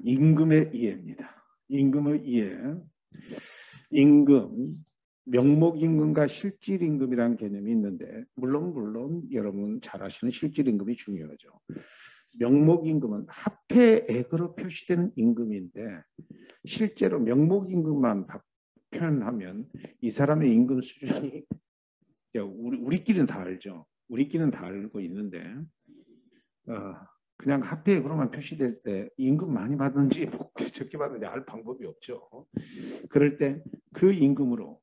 임금의 이해입니다. 임금의 이해. 임금, 명목임금과 실질임금이라는 개념이 있는데 물론 여러분 잘 아시는 실질임금이 중요하죠. 명목임금은 화폐액으로 표시되는 임금인데 실제로 명목임금만 표현하면 이 사람의 임금 수준이 우리끼리는 다 알죠. 우리끼리는 다 알고 있는데 그냥 화폐액으로만 표시될 때 임금 많이 받는지 적게 받는지 알 방법이 없죠. 그럴 때 그 임금으로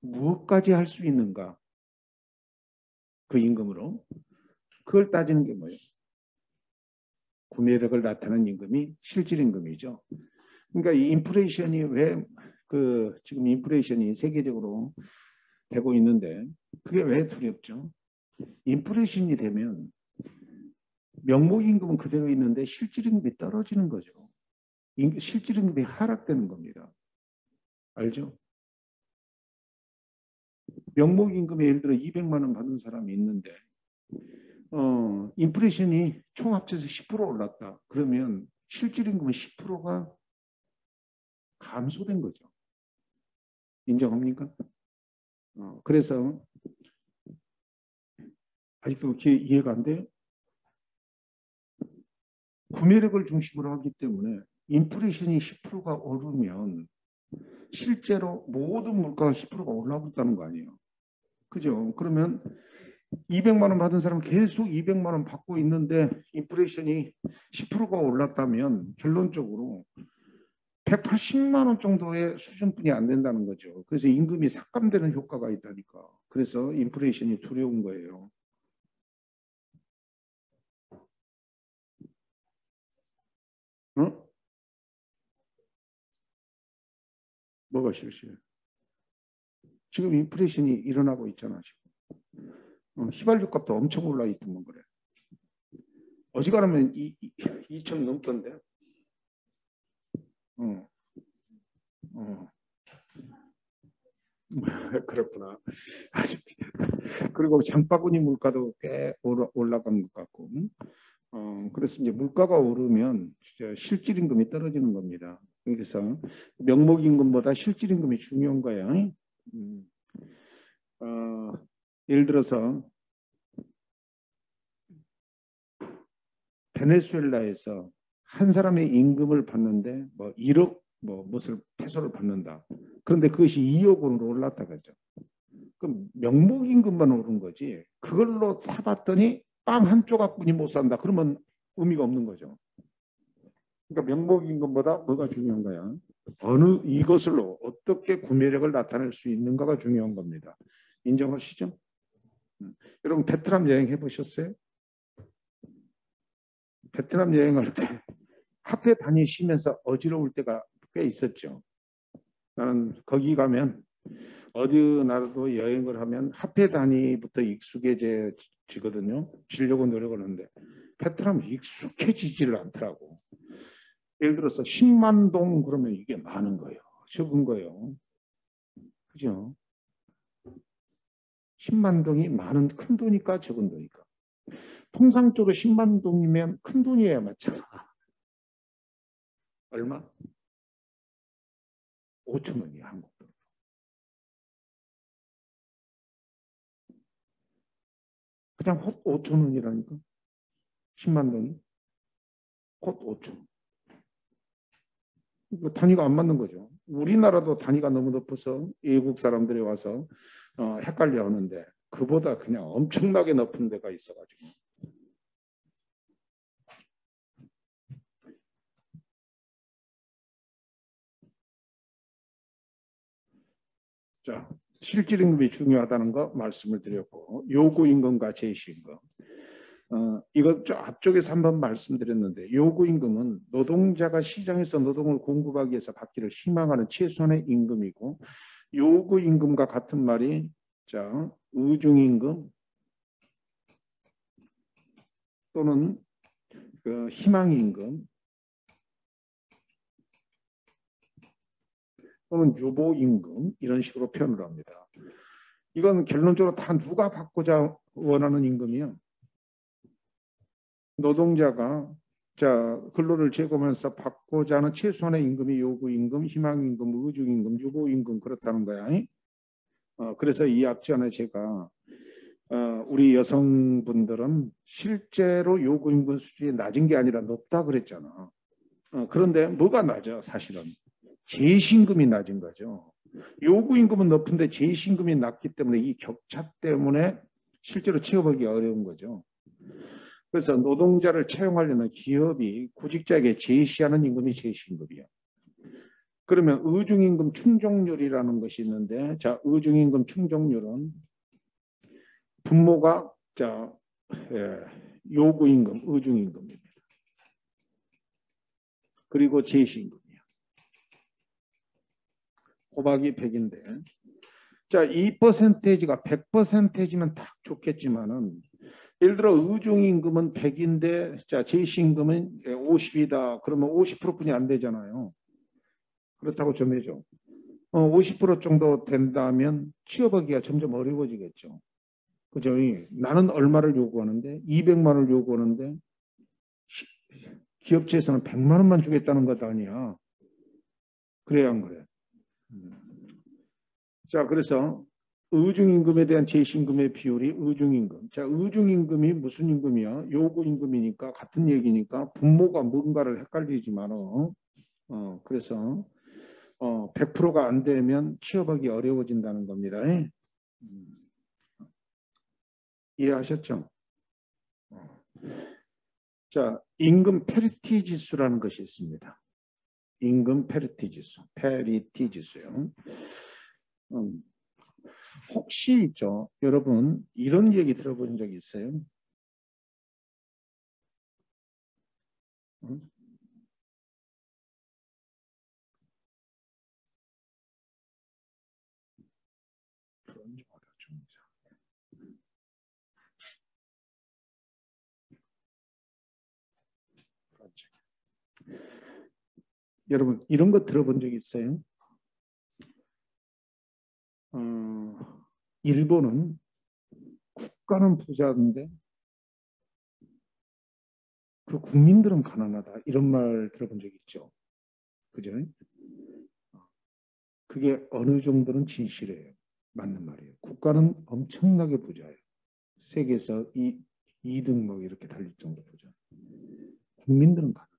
무엇까지 할 수 있는가? 그 임금으로 그걸 따지는 게 뭐예요? 구매력을 나타내는 임금이 실질임금이죠. 그러니까 이 인플레이션이 왜 지금 인플레이션이 세계적으로 되고 있는데 그게 왜 두렵죠? 인플레이션이 되면 명목임금은 그대로 있는데 실질임금이 떨어지는 거죠. 실질임금이 하락되는 겁니다. 알죠? 명목임금에 예를 들어 200만 원 받는 사람이 있는데 인플레이션이 총 합쳐서 10% 올랐다. 그러면 실질임금은 10%가 감소된 거죠. 인정합니까? 그래서 아직도 이해가 안 돼요? 구매력을 중심으로 하기 때문에 인플레이션이 10%가 오르면 실제로 모든 물가가 10%가 올라갔다는 거 아니에요. 그죠? 그러면 200만 원 받은 사람은 계속 200만 원 받고 있는데 인플레이션이 10%가 올랐다면 결론적으로 180만 원 정도의 수준뿐이 안 된다는 거죠. 그래서 임금이 삭감되는 효과가 있다니까. 그래서 인플레이션이 두려운 거예요. 뭐가 실수예요? 지금 인플레이션이 일어나고 있잖아. 지금. 휘발유 값도 엄청 올라 있더만 그래. 어지간하면 2천 넘던데. 그렇구나. 그리고 장바구니 물가도 꽤 올라간 것 같고. 그래서 이제 물가가 오르면 실질임금이 떨어지는 겁니다. 그래서 명목임금보다 실질임금이 중요한 거예요. 예를 들어서 베네수엘라에서 한 사람의 임금을 받는데 뭐 1억 무슨 페소를 받는다. 그런데 그것이 2억 원으로 올랐다 그죠. 그럼 명목임금만 오른 거지. 그걸로 사봤더니 빵 한 조각뿐이 못 산다. 그러면 의미가 없는 거죠. 그러니까 명목임금보다 뭐가 중요한 거야? 이것으로 어떻게 구매력을 나타낼 수 있는가가 중요한 겁니다. 인정하시죠? 여러분 베트남 여행 해보셨어요? 베트남 여행할 때 화폐 다니시면서 어지러울 때가 꽤 있었죠. 나는 거기 가면 어디 나라도 여행을 하면 화폐 단위부터 익숙해지거든요. 지려고 노력을 하는데 베트남은 익숙해지지를 않더라고. 예를 들어서 10만 동 그러면 이게 많은 거예요. 적은 거예요. 그죠? 10만 동이 큰 돈이니까 적은 돈이니까. 통상적으로 10만 동이면 큰 돈이어야 맞잖아. 얼마? 5천 원이야, 한국 돈. 그냥 헛 5천 원이라니까. 10만 동이. 헛 5천 원. 단위가 안 맞는 거죠. 우리나라도 단위가 너무 높아서 외국 사람들이 와서 헷갈려 하는데 그보다 그냥 엄청나게 높은 데가 있어가지고. 자, 실질임금이 중요하다는 거 말씀을 드렸고 요구임금과 제시임금. 이것 앞쪽에서 한번 말씀드렸는데 요구임금은 노동자가 시장에서 노동을 공급하기 위해서 받기를 희망하는 최소한의 임금이고 요구임금과 같은 말이 의중임금 또는 희망임금 또는 유보임금 이런 식으로 표현을 합니다. 이건 결론적으로 다 누가 받고자 원하는 임금이요? 노동자가 자, 근로를 제공하면서 받고자 하는 최소한의 임금이 요구임금, 희망임금, 의중임금, 유보임금 그렇다는 거야. 그래서 이 앞전에 제가 우리 여성분들은 실제로 요구임금 수준이 낮은 게 아니라 높다 그랬잖아. 그런데 뭐가 낮아 사실은? 제시임금이 낮은 거죠. 요구임금은 높은데 제시임금이 낮기 때문에 이 격차 때문에 실제로 취업하기 어려운 거죠. 그래서 노동자를 채용하려는 기업이 구직자에게 제시하는 임금이 제시임금이에요. 그러면 의중임금 충족률이라는 것이 있는데, 자, 의중임금 충족률은 분모가 요구임금, 의중임금입니다. 그리고 제시임금이에요. 곱하기 100인데, 자, 이 퍼센테이지가 100%면 딱 좋겠지만은, 예를 들어 의중임금은 100인데, 자, 제시임금은 50이다. 그러면 50%뿐이 안 되잖아요. 그렇다고 점해줘. 50% 정도 된다면 취업하기가 점점 어려워지겠죠. 그죠? 나는 얼마를 요구하는데 200만 원을 요구하는데 기업체에서는 100만 원만 주겠다는 것 아니야. 그래야 안 그래? 자, 그래서 의중임금에 대한 제시임금의 비율이 의중임금. 자, 의중임금이 무슨 임금이야? 요구임금이니까 같은 얘기니까 분모가 뭔가를 헷갈리지만 그래서 100%가 안 되면 취업하기 어려워진다는 겁니다. 이해하셨죠? 자, 임금 페리티 지수라는 것이 있습니다. 임금 페리티 지수, 페리티 지수요. 혹시 있죠? 여러분 이런 얘기 들어본 적 있어요? 여러분 이런 거 들어본 적 있어요? 일본은 국가는 부자인데 그 국민들은 가난하다 이런 말 들어본 적 있죠? 그죠? 그게 어느 정도는 진실이에요. 맞는 말이에요. 국가는 엄청나게 부자예요. 세계에서 2등 뭐 이렇게 달릴 정도 부자. 국민들은 가난해요.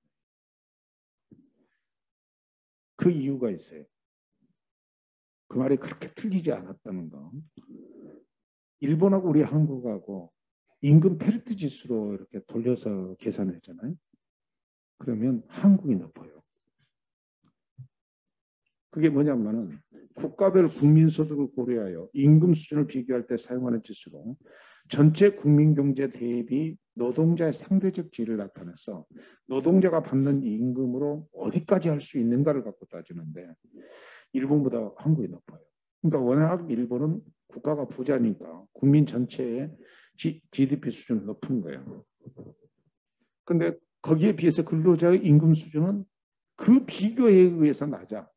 그 이유가 있어요. 그 말이 그렇게 틀리지 않았다는 거. 일본하고 우리 한국하고 임금 페리트 지수로 이렇게 돌려서 계산했잖아요. 그러면 한국이 높아요. 그게 뭐냐면은 국가별 국민소득을 고려하여 임금 수준을 비교할 때 사용하는 지수로 전체 국민경제 대비 노동자의 상대적 지위를 나타내서 노동자가 받는 임금으로 어디까지 할 수 있는가를 갖고 따지는데 일본보다 한국이 높아요. 그러니까 워낙 일본은 국가가 부자니까 국민 전체의 GDP 수준이 높은 거예요. 그런데 거기에 비해서 근로자의 임금 수준은 그 비교에 의해서 낮아.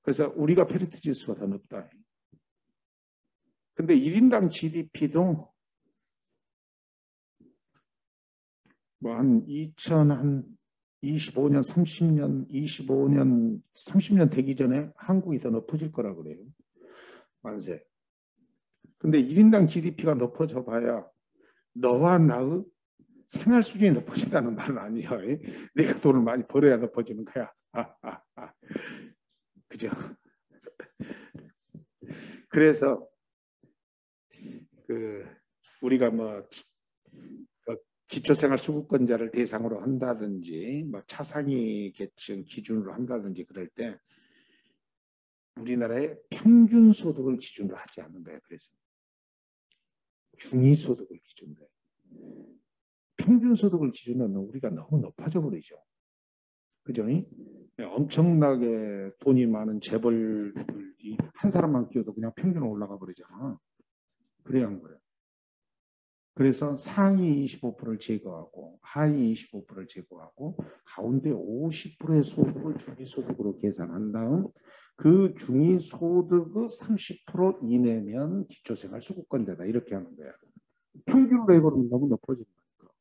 그래서 우리가 페리트 지수가 더 높다. 근데 1인당 GDP도 뭐 한 2025년, 30년, 25년, 30년 되기 전에 한국이 더 높아질 거라 그래요. 만세. 근데 1인당 GDP가 높아져 봐야 너와 나의 생활 수준이 높아진다는 말은 아니에요. 내가 돈을 많이 벌어야 높아지는 거야. 그죠? 그래서 우리가 뭐 기초생활 수급권자를 대상으로 한다든지 뭐 차상위 계층 기준으로 한다든지 그럴 때 우리나라의 평균 소득을 기준으로 하지 않는 거예요. 그래서 중위소득을 기준으로 해요. 평균 소득을 기준으로 하면 우리가 너무 높아져 버리죠. 그죠? 엄청나게 돈이 많은 재벌들이 한 사람만 끼워도 그냥 평균 올라가 버리잖아. 그래야 한 거예요. 그래서 상위 25%를 제거하고 하위 25%를 제거하고 가운데 50%의 소득을 중위소득으로 계산한 다음 그 중위소득의 30% 이내면 기초생활 수급권자다 이렇게 하는 거야. 평균으로 해버리면 너무 높아지는 거니까.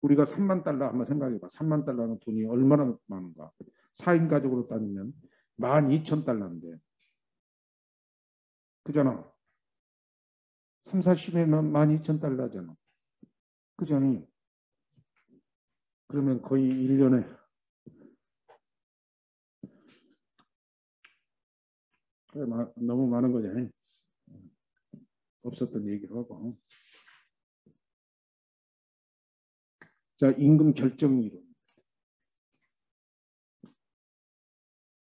우리가 3만 달러 한번 생각해봐. 3만 달러는 돈이 얼마나 많은가. 4인 가족으로 따지면 12,000달러인데. 그잖아. 3, 40이면 12,000달러잖아. 그잖니. 그러면 거의 1년에 너무 많은 거잖아요. 없었던 얘기를 하고. 자, 임금 결정 이론.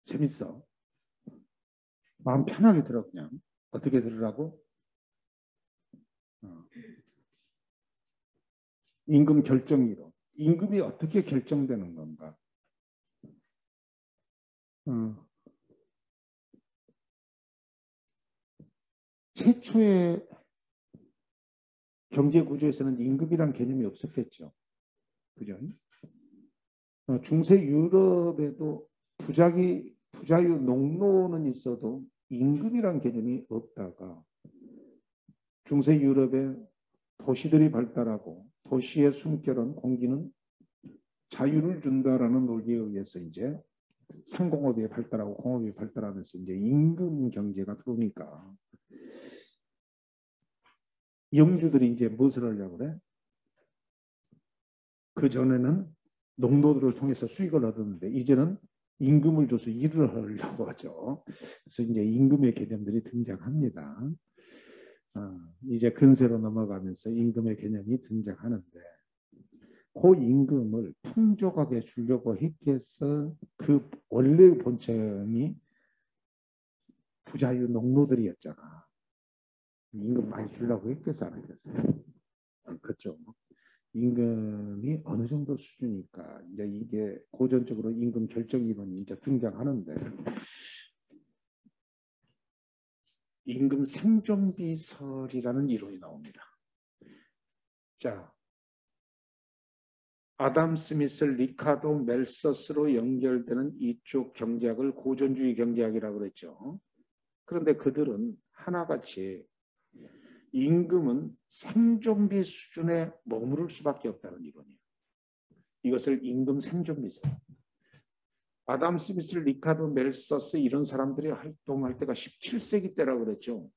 재밌어. 마음 편하게 들어 그냥. 어떻게 들으라고? 임금 결정 이론. 임금이 어떻게 결정되는 건가? 최초의 경제 구조에서는 임금이란 개념이 없었겠죠. 그죠? 중세 유럽에도 부자유 농노는 있어도 임금이란 개념이 없다가 중세 유럽의 도시들이 발달하고 도시의 숨결은 공기는 자유를 준다라는 논리에 의해서 이제 상공업이 발달하고 공업이 발달하면서 이제 임금 경제가 들어오니까 영주들이 이제 무엇을 하려고 그래? 그 전에는 농노들을 통해서 수익을 얻었는데 이제는 임금을 줘서 일을 하려고 하죠. 그래서 이제 임금의 개념들이 등장합니다. 이제 근세로 넘어가면서 임금의 개념이 등장하는데 그 임금을 풍족하게 주려고 했겠어. 그 원래 본청이 부자유 농노들이었잖아. 임금 많이 주려고 했겠어 안 했겠어요? 그렇죠. 임금이 어느 정도 수준일까? 이제 이게 고전적으로 임금 결정 이론이 이제 등장하는데 임금 생존비설이라는 이론이 나옵니다. 자, 아담 스미스, 리카도 멜서스로 연결되는 이쪽 경제학을 고전주의 경제학이라고 그랬죠. 그런데 그들은 하나같이 임금은 생존비 수준에 머무를 수밖에 없다는 이론이에요. 이것을 임금 생존비설. 아담 스미스, 리카도 멜서스 이런 사람들이 활동할 때가 17세기 때라고 그랬죠.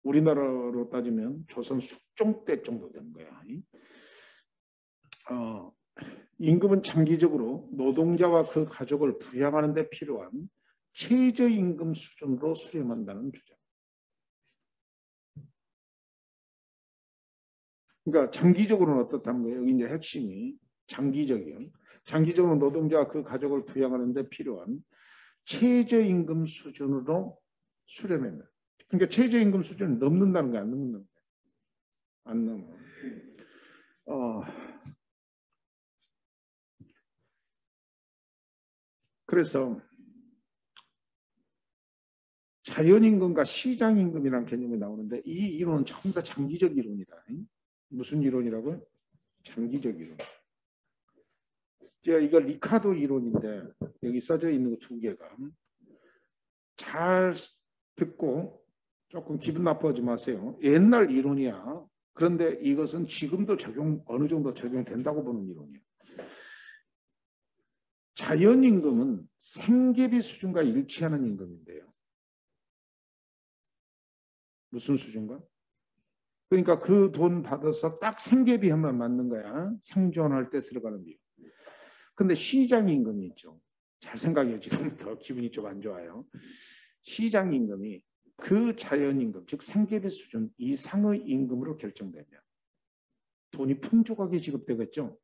우리나라로 따지면 조선 숙종 때 정도 된 거야. 임금은 장기적으로 노동자와 그 가족을 부양하는 데 필요한 최저임금 수준으로 수렴한다는 주장. 그러니까 장기적으로는 어떻다는 거예요? 여기 이제 핵심이 장기적으로 노동자와 그 가족을 부양하는 데 필요한 최저임금 수준으로 수렴한다. 그러니까 최저임금 수준을 넘는다는 게 안 넘는다는 거예요. 안 넘어. 그래서 자연임금과 시장임금이라는 개념이 나오는데 이 이론은 전부 다 장기적 이론이다. 무슨 이론이라고요? 장기적 이론. 제가 이거 리카도 이론인데 여기 써져 있는 거 두 개가 잘 듣고 조금 기분 나빠하지 마세요. 옛날 이론이야. 그런데 이것은 지금도 어느 정도 적용된다고 보는 이론이에요. 자연임금은 생계비 수준과 일치하는 임금인데요. 무슨 수준과? 그러니까 그 돈 받아서 딱 생계비 하면 맞는 거야. 생존할 때 들어가는 비용. 근데 시장임금이 있죠. 잘 생각해요. 지금부터 기분이 좀 안 좋아요. 시장임금이 그 자연임금, 즉 생계비 수준 이상의 임금으로 결정되면 돈이 풍족하게 지급되겠죠.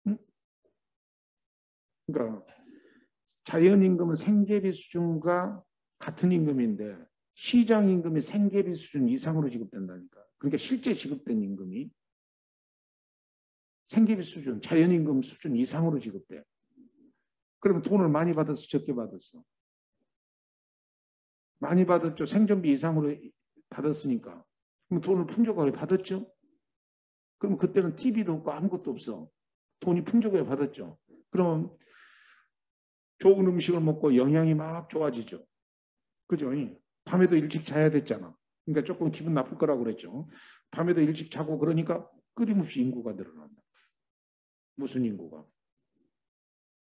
응? 그러니까 자연임금은 생계비 수준과 같은 임금인데 시장임금이 생계비 수준 이상으로 지급된다니까. 그러니까 실제 지급된 임금이 생계비 수준, 자연임금 수준 이상으로 지급돼. 그러면 돈을 많이 받았어, 적게 받았어? 많이 받았죠. 생존비 이상으로 받았으니까. 그럼 돈을 풍족하게 받았죠. 그럼 그때는 TV도 없고 아무것도 없어. 돈이 풍족하게 받았죠. 그럼 좋은 음식을 먹고 영양이 막 좋아지죠. 그죠? 밤에도 일찍 자야 됐잖아. 그러니까 조금 기분 나쁠 거라고 그랬죠. 밤에도 일찍 자고 그러니까 끊임없이 인구가 늘어난다. 무슨 인구가?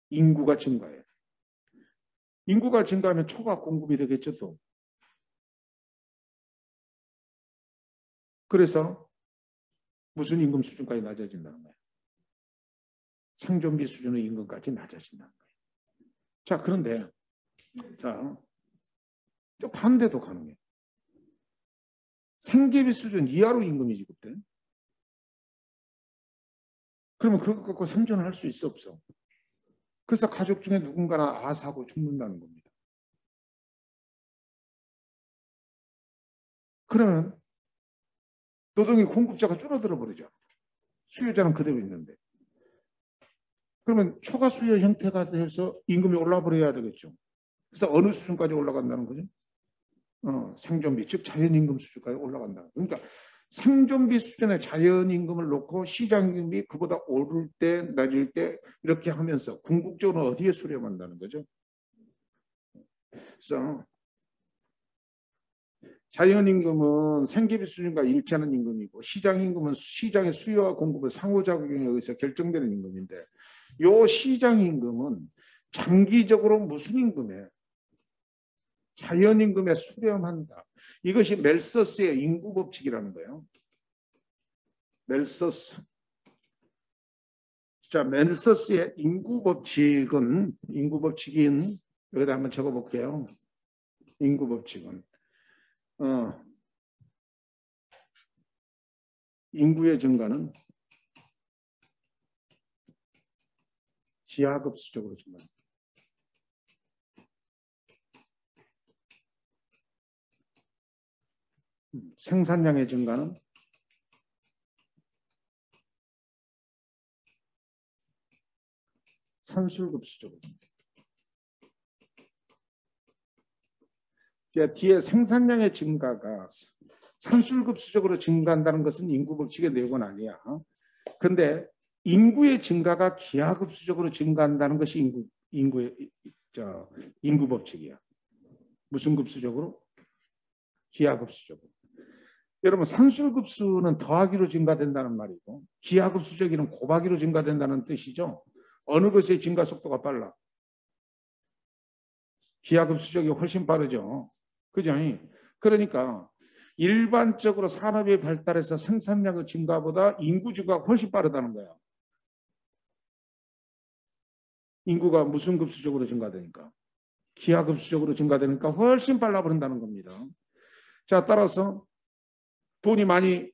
인구가 증가해. 인구가 증가하면 초과 공급이 되겠죠, 또. 그래서 무슨 임금 수준까지 낮아진다는 거예요. 생존비 수준의 임금까지 낮아진다는 거예요. 자, 그런데 자, 또 반대도 가능해요. 생계비 수준 이하로 임금이 지급돼. 그러면 그거 갖고 생존을 할 수 있어, 없어? 그래서 가족 중에 누군가는 아사고 죽는다는 겁니다. 그러면 노동의 공급자가 줄어들어 버리죠. 수요자는 그대로 있는데. 그러면 초과 수요 형태가 돼서 임금이 올라 버려야 되겠죠. 그래서 어느 수준까지 올라간다는 거죠? 생존비, 즉 자연임금 수준까지 올라간다. 그러니까 생존비 수준의 자연임금을 놓고 시장임금이 그보다 오를 때, 낮을 때 이렇게 하면서 궁극적으로 어디에 수렴한다는 거죠? 그래서 자연임금은 생계비 수준과 일치하는 임금이고 시장임금은 시장의 수요와 공급의 상호작용에 의해서 결정되는 임금인데 이 시장임금은 장기적으로 무슨 임금에 자연임금에 수렴한다. 이것이 멜서스의 인구법칙이라는 거예요. 멜서스. 자, 멜서스의 인구법칙인 여기다 한번 적어볼게요. 인구법칙은 인구의 증가는 기하급수적으로 증가합니다. 생산량의 증가는 산술급수적으로. 뒤에 생산량의 증가가 산술급수적으로 증가한다는 것은 인구법칙의 내용은 아니야. 그런데 인구의 증가가 기하급수적으로 증가한다는 것이 인구법칙이야. 무슨 급수적으로? 기하급수적으로. 여러분 산술급수는 더하기로 증가된다는 말이고 기하급수적이는 곱하기로 증가된다는 뜻이죠. 어느 것의 증가 속도가 빨라? 기하급수적이 훨씬 빠르죠. 그죠? 그러니까 일반적으로 산업이 발달해서 생산량의 증가보다 인구 증가가 훨씬 빠르다는 거야. 인구가 무슨 급수적으로 증가되니까? 기하급수적으로 증가되니까 훨씬 빨라 버린다는 겁니다. 자, 따라서 돈이 많이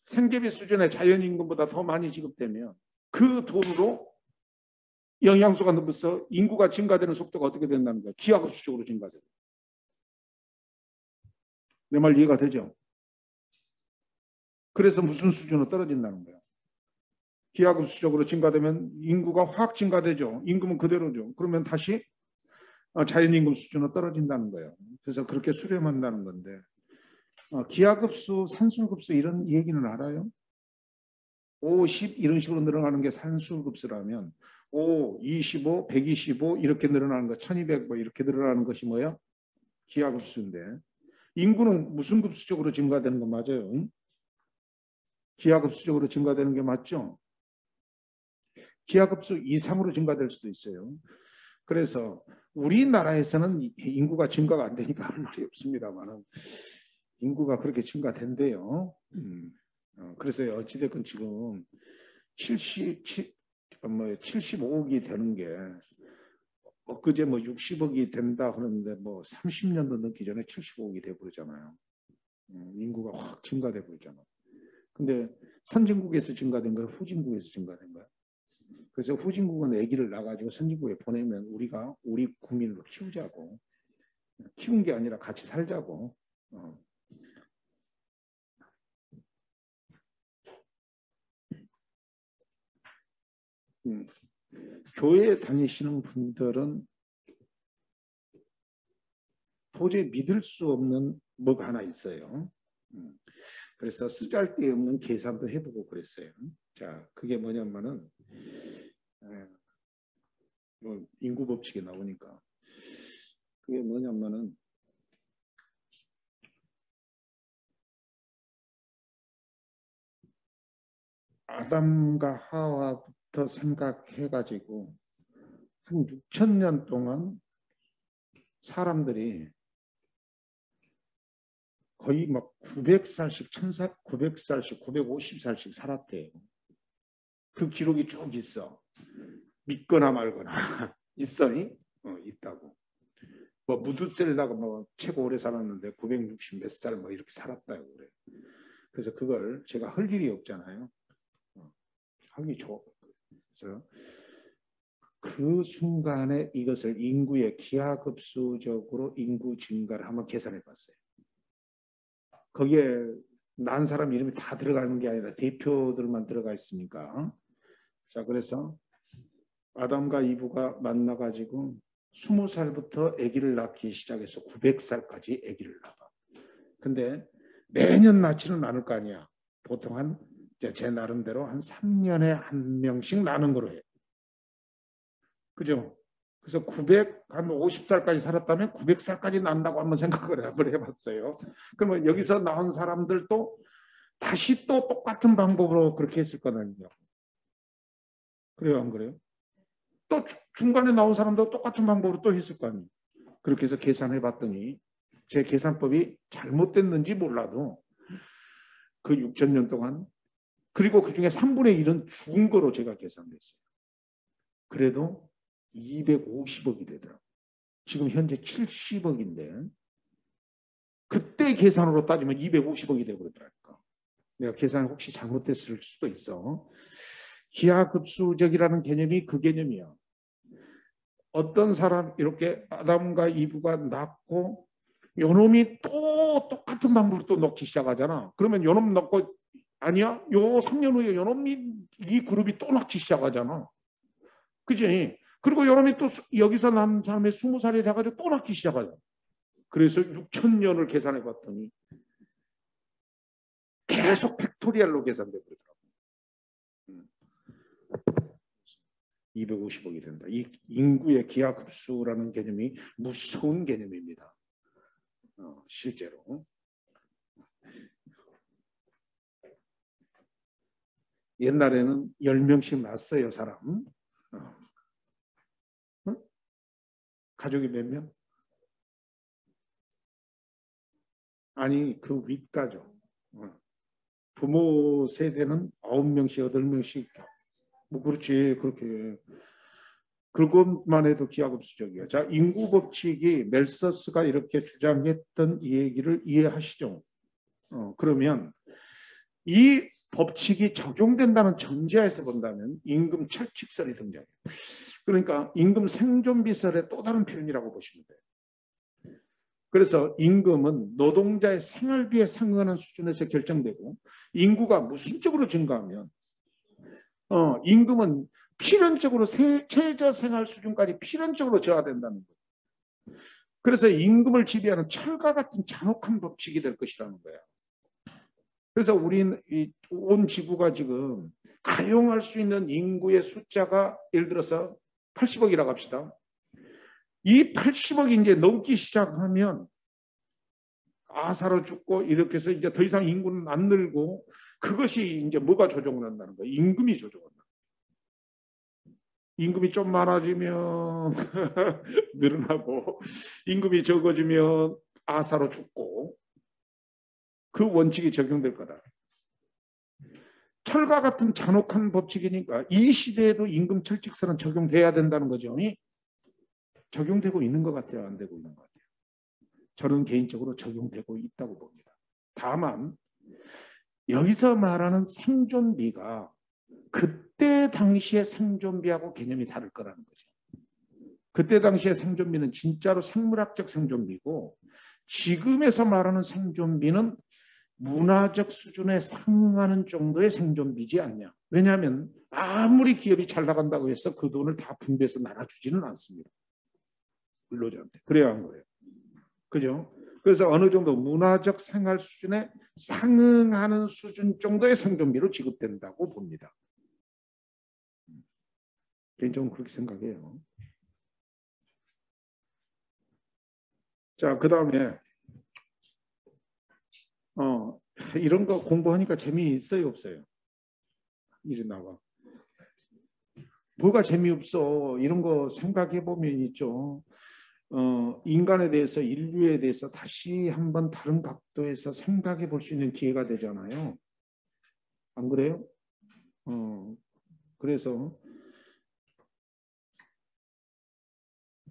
생계비 수준의 자연임금보다 더 많이 지급되면 그 돈으로 영양소가 넘어서 인구가 증가되는 속도가 어떻게 된다는 거야? 기하급수적으로 증가돼요. 내 말 이해가 되죠? 그래서 무슨 수준으로 떨어진다는 거야? 기하급수적으로 증가되면 인구가 확 증가되죠. 임금은 그대로죠. 그러면 다시 자연임금 수준으로 떨어진다는 거예요. 그래서 그렇게 수렴한다는 건데 기하급수, 산술급수 이런 얘기는 알아요? 5, 10 이런 식으로 늘어나는 게 산술급수라면 5, 25, 125 이렇게 늘어나는 거 1200 뭐 이렇게 늘어나는 것이 뭐야? 기하급수인데 인구는 무슨 급수적으로 증가되는 거 맞아요? 기하급수적으로 증가되는 게 맞죠? 기하급수 이상으로 증가될 수도 있어요. 그래서 우리나라에서는 인구가 증가가 안 되니까 할 말이 없습니다만 인구가 그렇게 증가된대요. 그래서 어찌됐건 지금 75억이 되는 게 엊그제 뭐 60억이 된다 그러는데 뭐 30년도 넘기 전에 75억이 돼버리잖아요. 인구가 확 증가돼 버리잖아. 근데 선진국에서 증가된 거야, 후진국에서 증가된 거야. 그래서 후진국은 아기를 낳아가지고 선진국에 보내면 우리가 우리 국민으로 키우자고, 키운 게 아니라 같이 살자고. 교회 다니시는 분들은 도저히 믿을 수 없는 뭐가 하나 있어요. 그래서 쓰잘데없는 계산도 해보고 그랬어요. 자, 그게 뭐냐면은 인구 법칙이 나오니까 그게 뭐냐면은 아담과 하와부터 생각해가지고 한 6천 년 동안 사람들이 거의 막 900살씩, 900살씩, 950살씩 살았대요. 그 기록이 쭉 있어. 믿거나 말거나. 있어니? 있다고. 뭐 무두셀라가 뭐 최고 오래 살았는데 960 몇 살 뭐 이렇게 살았다고 그래. 그래서 그걸 제가 할 일이 없잖아요. 하기 좋아. 그래서 그 순간에 이것을 인구의 기하급수적으로 인구 증가를 한번 계산해 봤어요. 거기에 난 사람 이름이 다 들어가는 게 아니라 대표들만 들어가 있으니까. 자, 그래서 아담과 이브가 만나가지고 20살부터 아기를 낳기 시작해서 900살까지 아기를 낳아. 근데 매년 낳지는 않을 거 아니야. 보통 한 제 나름대로 한 3년에 한 명씩 낳는 거로 해. 그죠? 그래서 한 50살까지 살았다면 900살까지 난다고 한번 생각을 해봤어요. 그러면 여기서 나온 사람들도 다시 또 똑같은 방법으로 그렇게 했을 거거든요. 그래요, 안 그래요? 또 중간에 나온 사람도 똑같은 방법으로 또 했을 거 아니에요. 그렇게 해서 계산해 봤더니 제 계산법이 잘못됐는지 몰라도 그 6천 년 동안 그리고 그중에 3분의 1은 죽은 거로 제가 계산했어요. 그래도 250억이 되더라고요. 지금 현재 70억인데 그때 계산으로 따지면 250억이 되고 그러더라니까. 내가 계산이 혹시 잘못됐을 수도 있어. 기하급수적이라는 개념이 그 개념이야. 어떤 사람 이렇게 아담과 이브가 낳고 요놈이 또 똑같은 방법으로 또 넣기 시작하잖아. 그러면 요놈 넣고 아니야? 요 3년 후에 요놈이 이 그룹이 또 낳기 시작하잖아. 그지? 그리고 요놈이 또 여기서 난 사람의 20살이 돼가지고 또 낳기 시작하잖아. 그래서 6천 년을 계산해 봤더니 계속 팩토리얼로 계산되고 그러더라고. 250억이 된다. 이 인구의 기하급수라는 개념이 무서운 개념입니다. 실제로. 옛날에는 10명씩 낳았어요, 사람. 응? 가족이 몇 명? 아니, 그 윗가족. 부모 세대는 9명씩, 8명씩. 뭐, 그렇지. 그렇게. 그것만 해도 기하급수적이야. 자, 인구 법칙이 멜서스가 이렇게 주장했던 이 얘기를 이해하시죠? 그러면 이 법칙이 적용된다는 전제하에서 본다면 임금 철칙설이 등장해요. 그러니까 임금 생존비설의 또 다른 표현이라고 보시면 돼요. 그래서 임금은 노동자의 생활비에 상응하는 수준에서 결정되고 인구가 무순적으로 증가하면 임금은 필연적으로 최저 생활 수준까지 필연적으로 저하된다는 거예요. 그래서 임금을 지배하는 철과 같은 잔혹한 법칙이 될 것이라는 거예요. 그래서 우리는 온 지구가 지금 가용할 수 있는 인구의 숫자가 예를 들어서 80억이라고 합시다. 이 80억이 이제 넘기 시작하면 아사로 죽고 이렇게 해서 이제 더 이상 인구는 안 늘고 그것이 이제 뭐가 조정을 한다는 거예요? 임금이 조정을 한다. 임금이 좀 많아지면 늘어나고 임금이 적어지면 아사로 죽고 그 원칙이 적용될 거다. 철과 같은 잔혹한 법칙이니까 이 시대에도 임금 철칙설은 적용돼야 된다는 거죠. 적용되고 있는 것 같아요? 안 되고 있는 것 같아요? 저는 개인적으로 적용되고 있다고 봅니다. 다만 여기서 말하는 생존비가 그때 당시의 생존비하고 개념이 다를 거라는 거죠. 그때 당시의 생존비는 진짜로 생물학적 생존비고 지금에서 말하는 생존비는 문화적 수준에 상응하는 정도의 생존비지 않냐. 왜냐하면 아무리 기업이 잘 나간다고 해서 그 돈을 다 분배해서 나눠주지는 않습니다. 근로자한테. 그래야 한 거예요. 그죠? 그래서 어느 정도 문화적 생활 수준에 상응하는 수준 정도의 생존비로 지급된다고 봅니다. 개인적으로 그렇게 생각해요. 자, 그 다음에 이런 거 공부하니까 재미있어요, 없어요? 이리 나와. 뭐가 재미없어? 이런 거 생각해 보면 있죠. 인간에 대해서, 인류에 대해서 다시 한번 다른 각도에서 생각해 볼 수 있는 기회가 되잖아요. 안 그래요? 그래서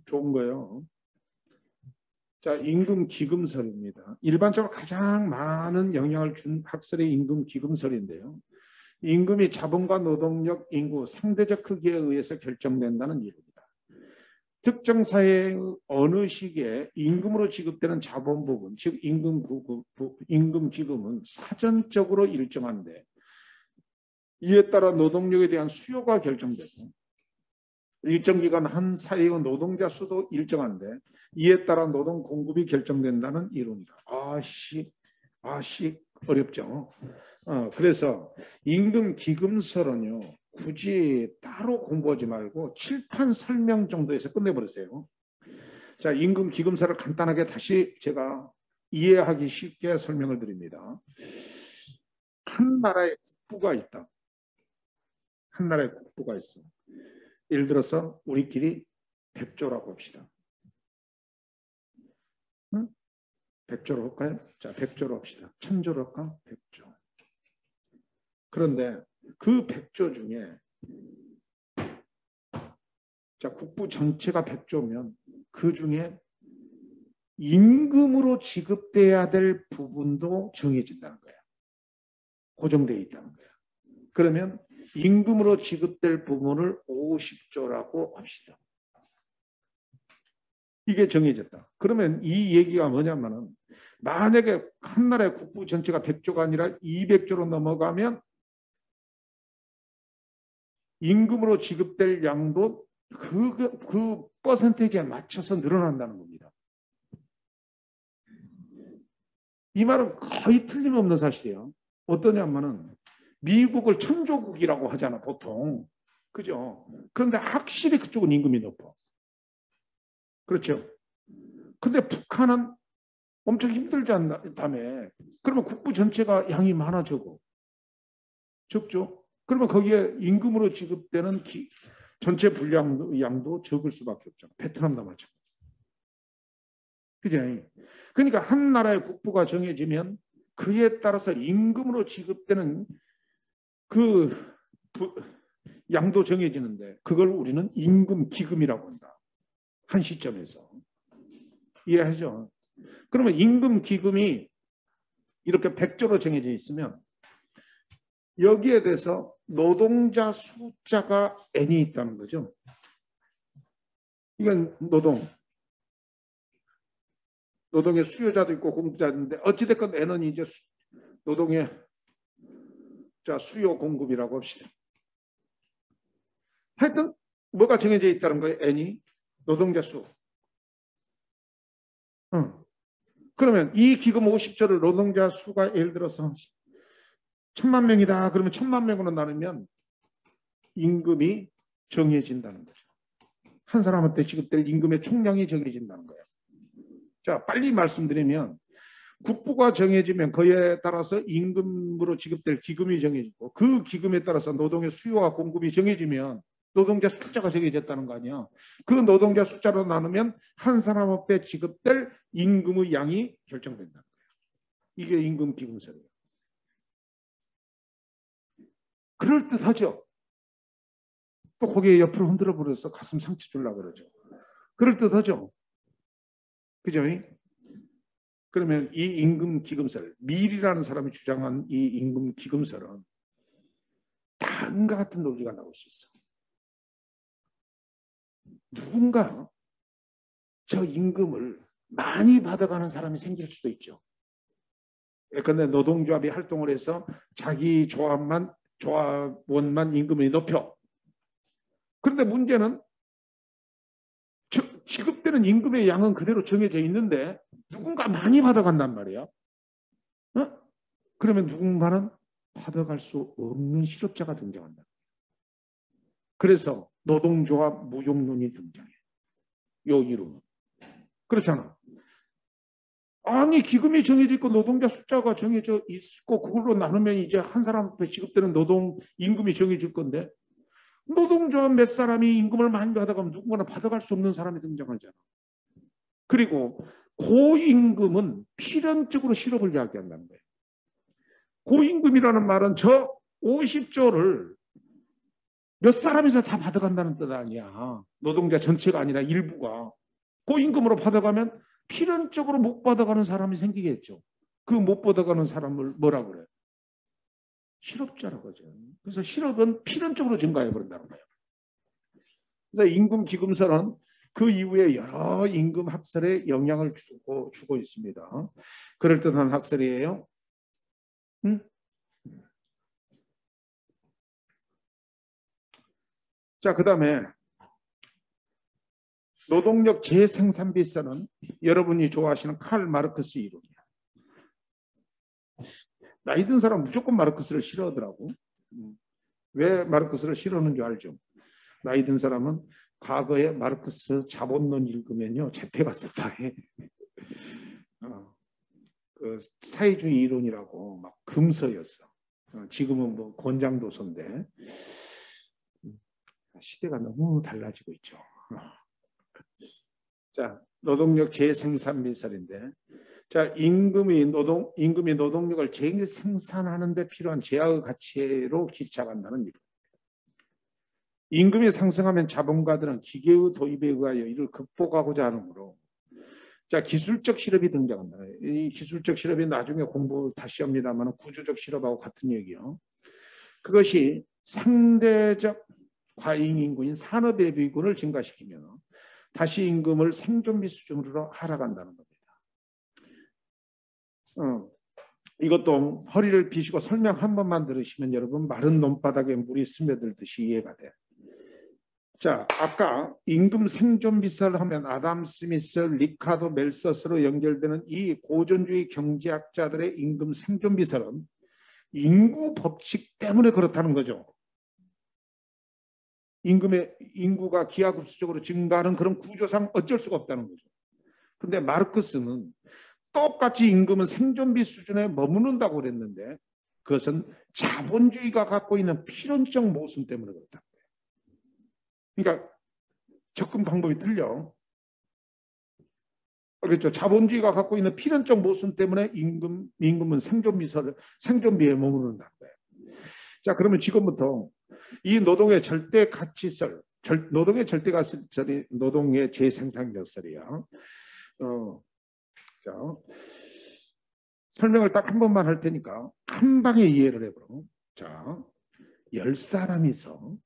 좋은 거예요. 자, 임금 기금설입니다. 일반적으로 가장 많은 영향을 준 학설의 임금 기금설인데요. 임금이 자본과 노동력, 인구, 상대적 크기에 의해서 결정된다는 이유입니다. 특정 사회의 어느 시기에 임금으로 지급되는 자본 부분, 즉 임금 기금은 사전적으로 일정한데 이에 따라 노동력에 대한 수요가 결정되고 일정 기간 한 사회의 노동자 수도 일정한데 이에 따라 노동 공급이 결정된다는 이론이다. 어렵죠. 그래서 임금 기금설은요. 굳이 따로 공부하지 말고 칠판 설명 정도에서 끝내버리세요. 자, 임금 기금설을 간단하게 다시 제가 이해하기 쉽게 설명을 드립니다. 한 나라의 국부가 있다. 한 나라의 국부가 있어. 예를 들어서 우리끼리 백조라고 합시다. 응? 백조로 할까요? 자, 백조로 합시다. 천조로 할까? 백조. 그런데 그 백조 중에 자, 국부 전체가 백조면 그 중에 임금으로 지급돼야 될 부분도 정해진다는 거야. 고정되어 있다는 거야. 그러면 임금으로 지급될 부분을 50조라고 합시다. 이게 정해졌다. 그러면 이 얘기가 뭐냐면은 만약에 한 나라의 국부 전체가 100조가 아니라 200조로 넘어가면 임금으로 지급될 양도 그 퍼센테이지에 맞춰서 늘어난다는 겁니다. 이 말은 거의 틀림없는 사실이에요. 어떠냐면은 미국을 천조국이라고 하잖아 보통. 그죠? 그런데 확실히 그쪽은 임금이 높아. 그렇죠? 근데 북한은 엄청 힘들지 않다며. 그러면 국부 전체가 양이 많아 적죠? 그러면 거기에 임금으로 지급되는 전체 양도 적을 수밖에 없죠. 베트남도 마찬가지. 그죠? 그러니까 한 나라의 국부가 정해지면 그에 따라서 임금으로 지급되는 그 양도 정해지는데 그걸 우리는 임금 기금이라고 한다. 한 시점에서. 이해하죠? 그러면 임금 기금이 이렇게 100조로 정해져 있으면 여기에 대해서 노동자 숫자가 n이 있다는 거죠. 이건 노동의 수요자도 있고 공급자인데 어찌됐건 n은 이제 노동의 수요 공급이라고 합시다. 하여튼 뭐가 정해져 있다는 거예요. n이 노동자 수. 그러면 이 기금 50조를 노동자 수가 예를 들어서 1000만 명이다. 그러면 1000만 명으로 나누면 임금이 정해진다는 거죠. 한 사람한테 지급될 임금의 총량이 정해진다는 거예요. 자, 빨리 말씀드리면 국부가 정해지면 그에 따라서 임금으로 지급될 기금이 정해지고 그 기금에 따라서 노동의 수요와 공급이 정해지면 노동자 숫자가 정해졌다는 거 아니야. 그 노동자 숫자로 나누면 한 사람 앞에 지급될 임금의 양이 결정된다는 거예요. 이게 임금 기금설이에요. 그럴듯하죠. 또 고개 옆으로 흔들어 버려서 가슴 상처 주려고 그러죠. 그럴듯하죠. 그죠? 그러면 이 임금 기금설, 밀이라는 사람이 주장한 이 임금 기금설은 다음과 같은 논리가 나올 수 있어. 누군가 저 임금을 많이 받아가는 사람이 생길 수도 있죠. 그런데 노동조합이 활동을 해서 자기 조합원만 임금을 높여. 그런데 문제는 지급되는 임금의 양은 그대로 정해져 있는데 누군가 많이 받아간단 말이야. 그러면 누군가는 받아갈 수 없는 실업자가 등장한다. 그래서 노동조합 무용론이 등장해. 요 이론은. 그렇잖아. 아니 기금이 정해져 있고 노동자 숫자가 정해져 있고 그걸로 나누면 이제 한 사람한테 지급되는 노동 임금이 정해질 건데 노동자 몇 사람이 임금을 많이 받아가면 누군가는 받아갈 수 없는 사람이 등장하잖아. 그리고 고임금은 필연적으로 실업을 이야기한다는 거예요. 고임금이라는 말은 저 50조를 몇 사람에서 다 받아간다는 뜻 아니야. 노동자 전체가 아니라 일부가. 고임금으로 받아가면 필연적으로 못 받아가는 사람이 생기겠죠. 그 못 받아가는 사람을 뭐라 그래? 실업자라고 하죠. 그래서 실업은 필연적으로 증가해 버린다는 거예요. 그래서 임금 기금설은 그 이후에 여러 임금 학설에 영향을 주고 있습니다. 그럴듯한 학설이에요. 응? 자, 그 다음에 노동력 재생산비설은 여러분이 좋아하시는 칼 마르크스 이론이야. 나이 든 사람 무조건 마르크스를 싫어하더라고. 왜 마르크스를 싫어하는 줄 알죠? 나이 든 사람은 과거에 마르크스 자본론 읽으면요 재패가 썼다 해. 그 사회주의 이론이라고 막 금서였어. 지금은 뭐 권장도서인데 시대가 너무 달라지고 있죠. 자, 노동력 재생산비설인데, 자, 임금이 노동력을 재생산하는 데 필요한 제약의 가치로 기착한다는 이론. 임금이 상승하면 자본가들은 기계의 도입에 의하여 이를 극복하고자 하므로 자, 기술적 실업이 등장한다. 이 기술적 실업이 나중에 공부 다시 합니다만 구조적 실업하고 같은 얘기요. 그것이 상대적 과잉 인구인 산업의 비군을 증가시키면 다시 임금을 생존비 수준으로 하락한다는 겁니다. 이것도 허리를 비시고 설명 한 번만 들으시면 여러분 마른 논바닥에 물이 스며들듯이 이해가 돼. 자, 아까 임금 생존비설 하면 아담 스미스, 리카도 멜서스로 연결되는 이 고전주의 경제학자들의 임금 생존비설은 인구 법칙 때문에 그렇다는 거죠. 인구가 기하급수적으로 증가하는 그런 구조상 어쩔 수가 없다는 거죠. 근데 마르크스는 똑같이 임금은 생존비 수준에 머무른다고 그랬는데 그것은 자본주의가 갖고 있는 필연적 모순 때문에 그렇다. 그러니까 접근 방법이 틀려. 그렇죠. 자본주의가 갖고 있는 필연적 모순 때문에 임금은 생존비에 머무른다는 거예요. 자, 그러면 지금부터 이 노동의 절대 가치설, 노동의 절대 가치설이 노동의 재생산력설이야. 자, 설명을 딱 한 번만 할 테니까 한 방에 이해를 해보러. 자, 10사람이서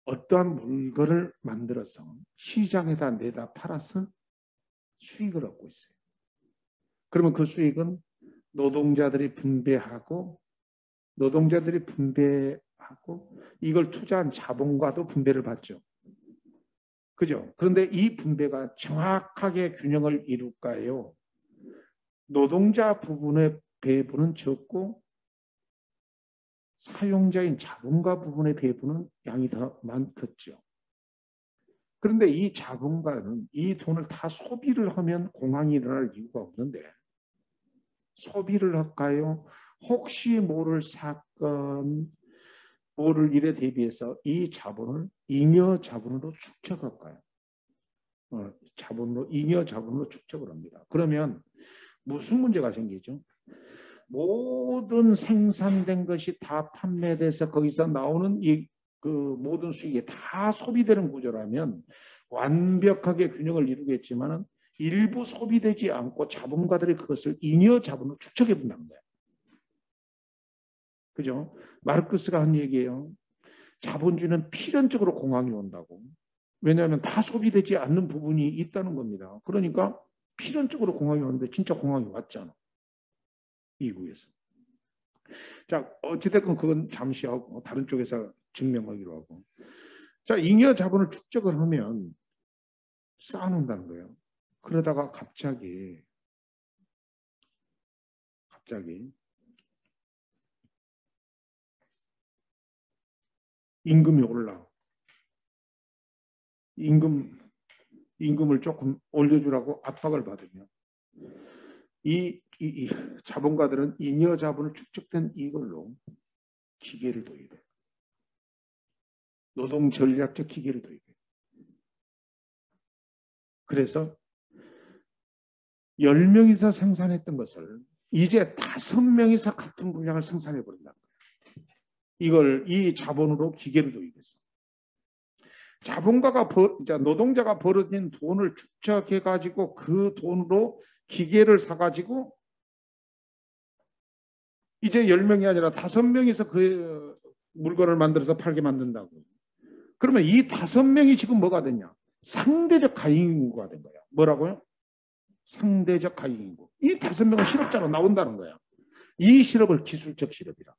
어떠한 물건을 만들어서 시장에다 내다 팔아서 수익을 얻고 있어요. 그러면 그 수익은 노동자들이 분배하고 이걸 투자한 자본과도 분배를 받죠. 그죠? 그런데 이 분배가 정확하게 균형을 이룰까요? 노동자 부분의 배분은 적고 사용자인 자본가 부분의 배분은 양이 더 많겠죠. 그런데 이 자본가는 이 돈을 다 소비를 하면 공황이 일어날 이유가 없는데 소비를 할까요? 혹시 모를 사건, 모를 일에 대비해서 이 자본을 잉여 자본으로 축적할까요? 잉여 자본으로 축적을 합니다. 그러면 무슨 문제가 생기죠? 모든 생산된 것이 다 판매돼서 거기서 나오는 그 모든 수익이 다 소비되는 구조라면 완벽하게 균형을 이루겠지만은 일부 소비되지 않고 자본가들이 그것을 잉여 자본으로 축적해 본다는 거예요. 그죠? 마르크스가 한 얘기예요. 자본주의는 필연적으로 공황이 온다고. 왜냐하면 다 소비되지 않는 부분이 있다는 겁니다. 그러니까 필연적으로 공황이 오는데 진짜 공황이 왔잖아. 이구에서. 자, 어찌됐건 그건 잠시 하고 다른 쪽에서 증명하기로 하고. 자, 잉여 자본을 축적을 하면 쌓아놓는다는 거예요. 그러다가 갑자기 임금이 올라. 임금 임금을 조금 올려주라고 압박을 받으면 이 자본가들은 잉여 자본을 축적된 이걸로 기계를 도입해요. 노동 전략적 기계를 도입해요. 그래서 10명이서 생산했던 것을 이제 5명이서 같은 분량을 생산해 버린다는 거예요. 이걸 이 자본으로 기계를 도입해서 노동자가 벌어진 돈을 축적해 가지고 그 돈으로 기계를 사 가지고 이제 10명이 아니라 5명이서 그 물건을 만들어서 팔게 만든다고. 그러면 이 5명이 지금 뭐가 됐냐? 상대적 가잉인구가 된 거야. 뭐라고요? 상대적 가잉인구. 이 5명은 실업자로 나온다는 거야. 이 실업을 기술적 실업이라.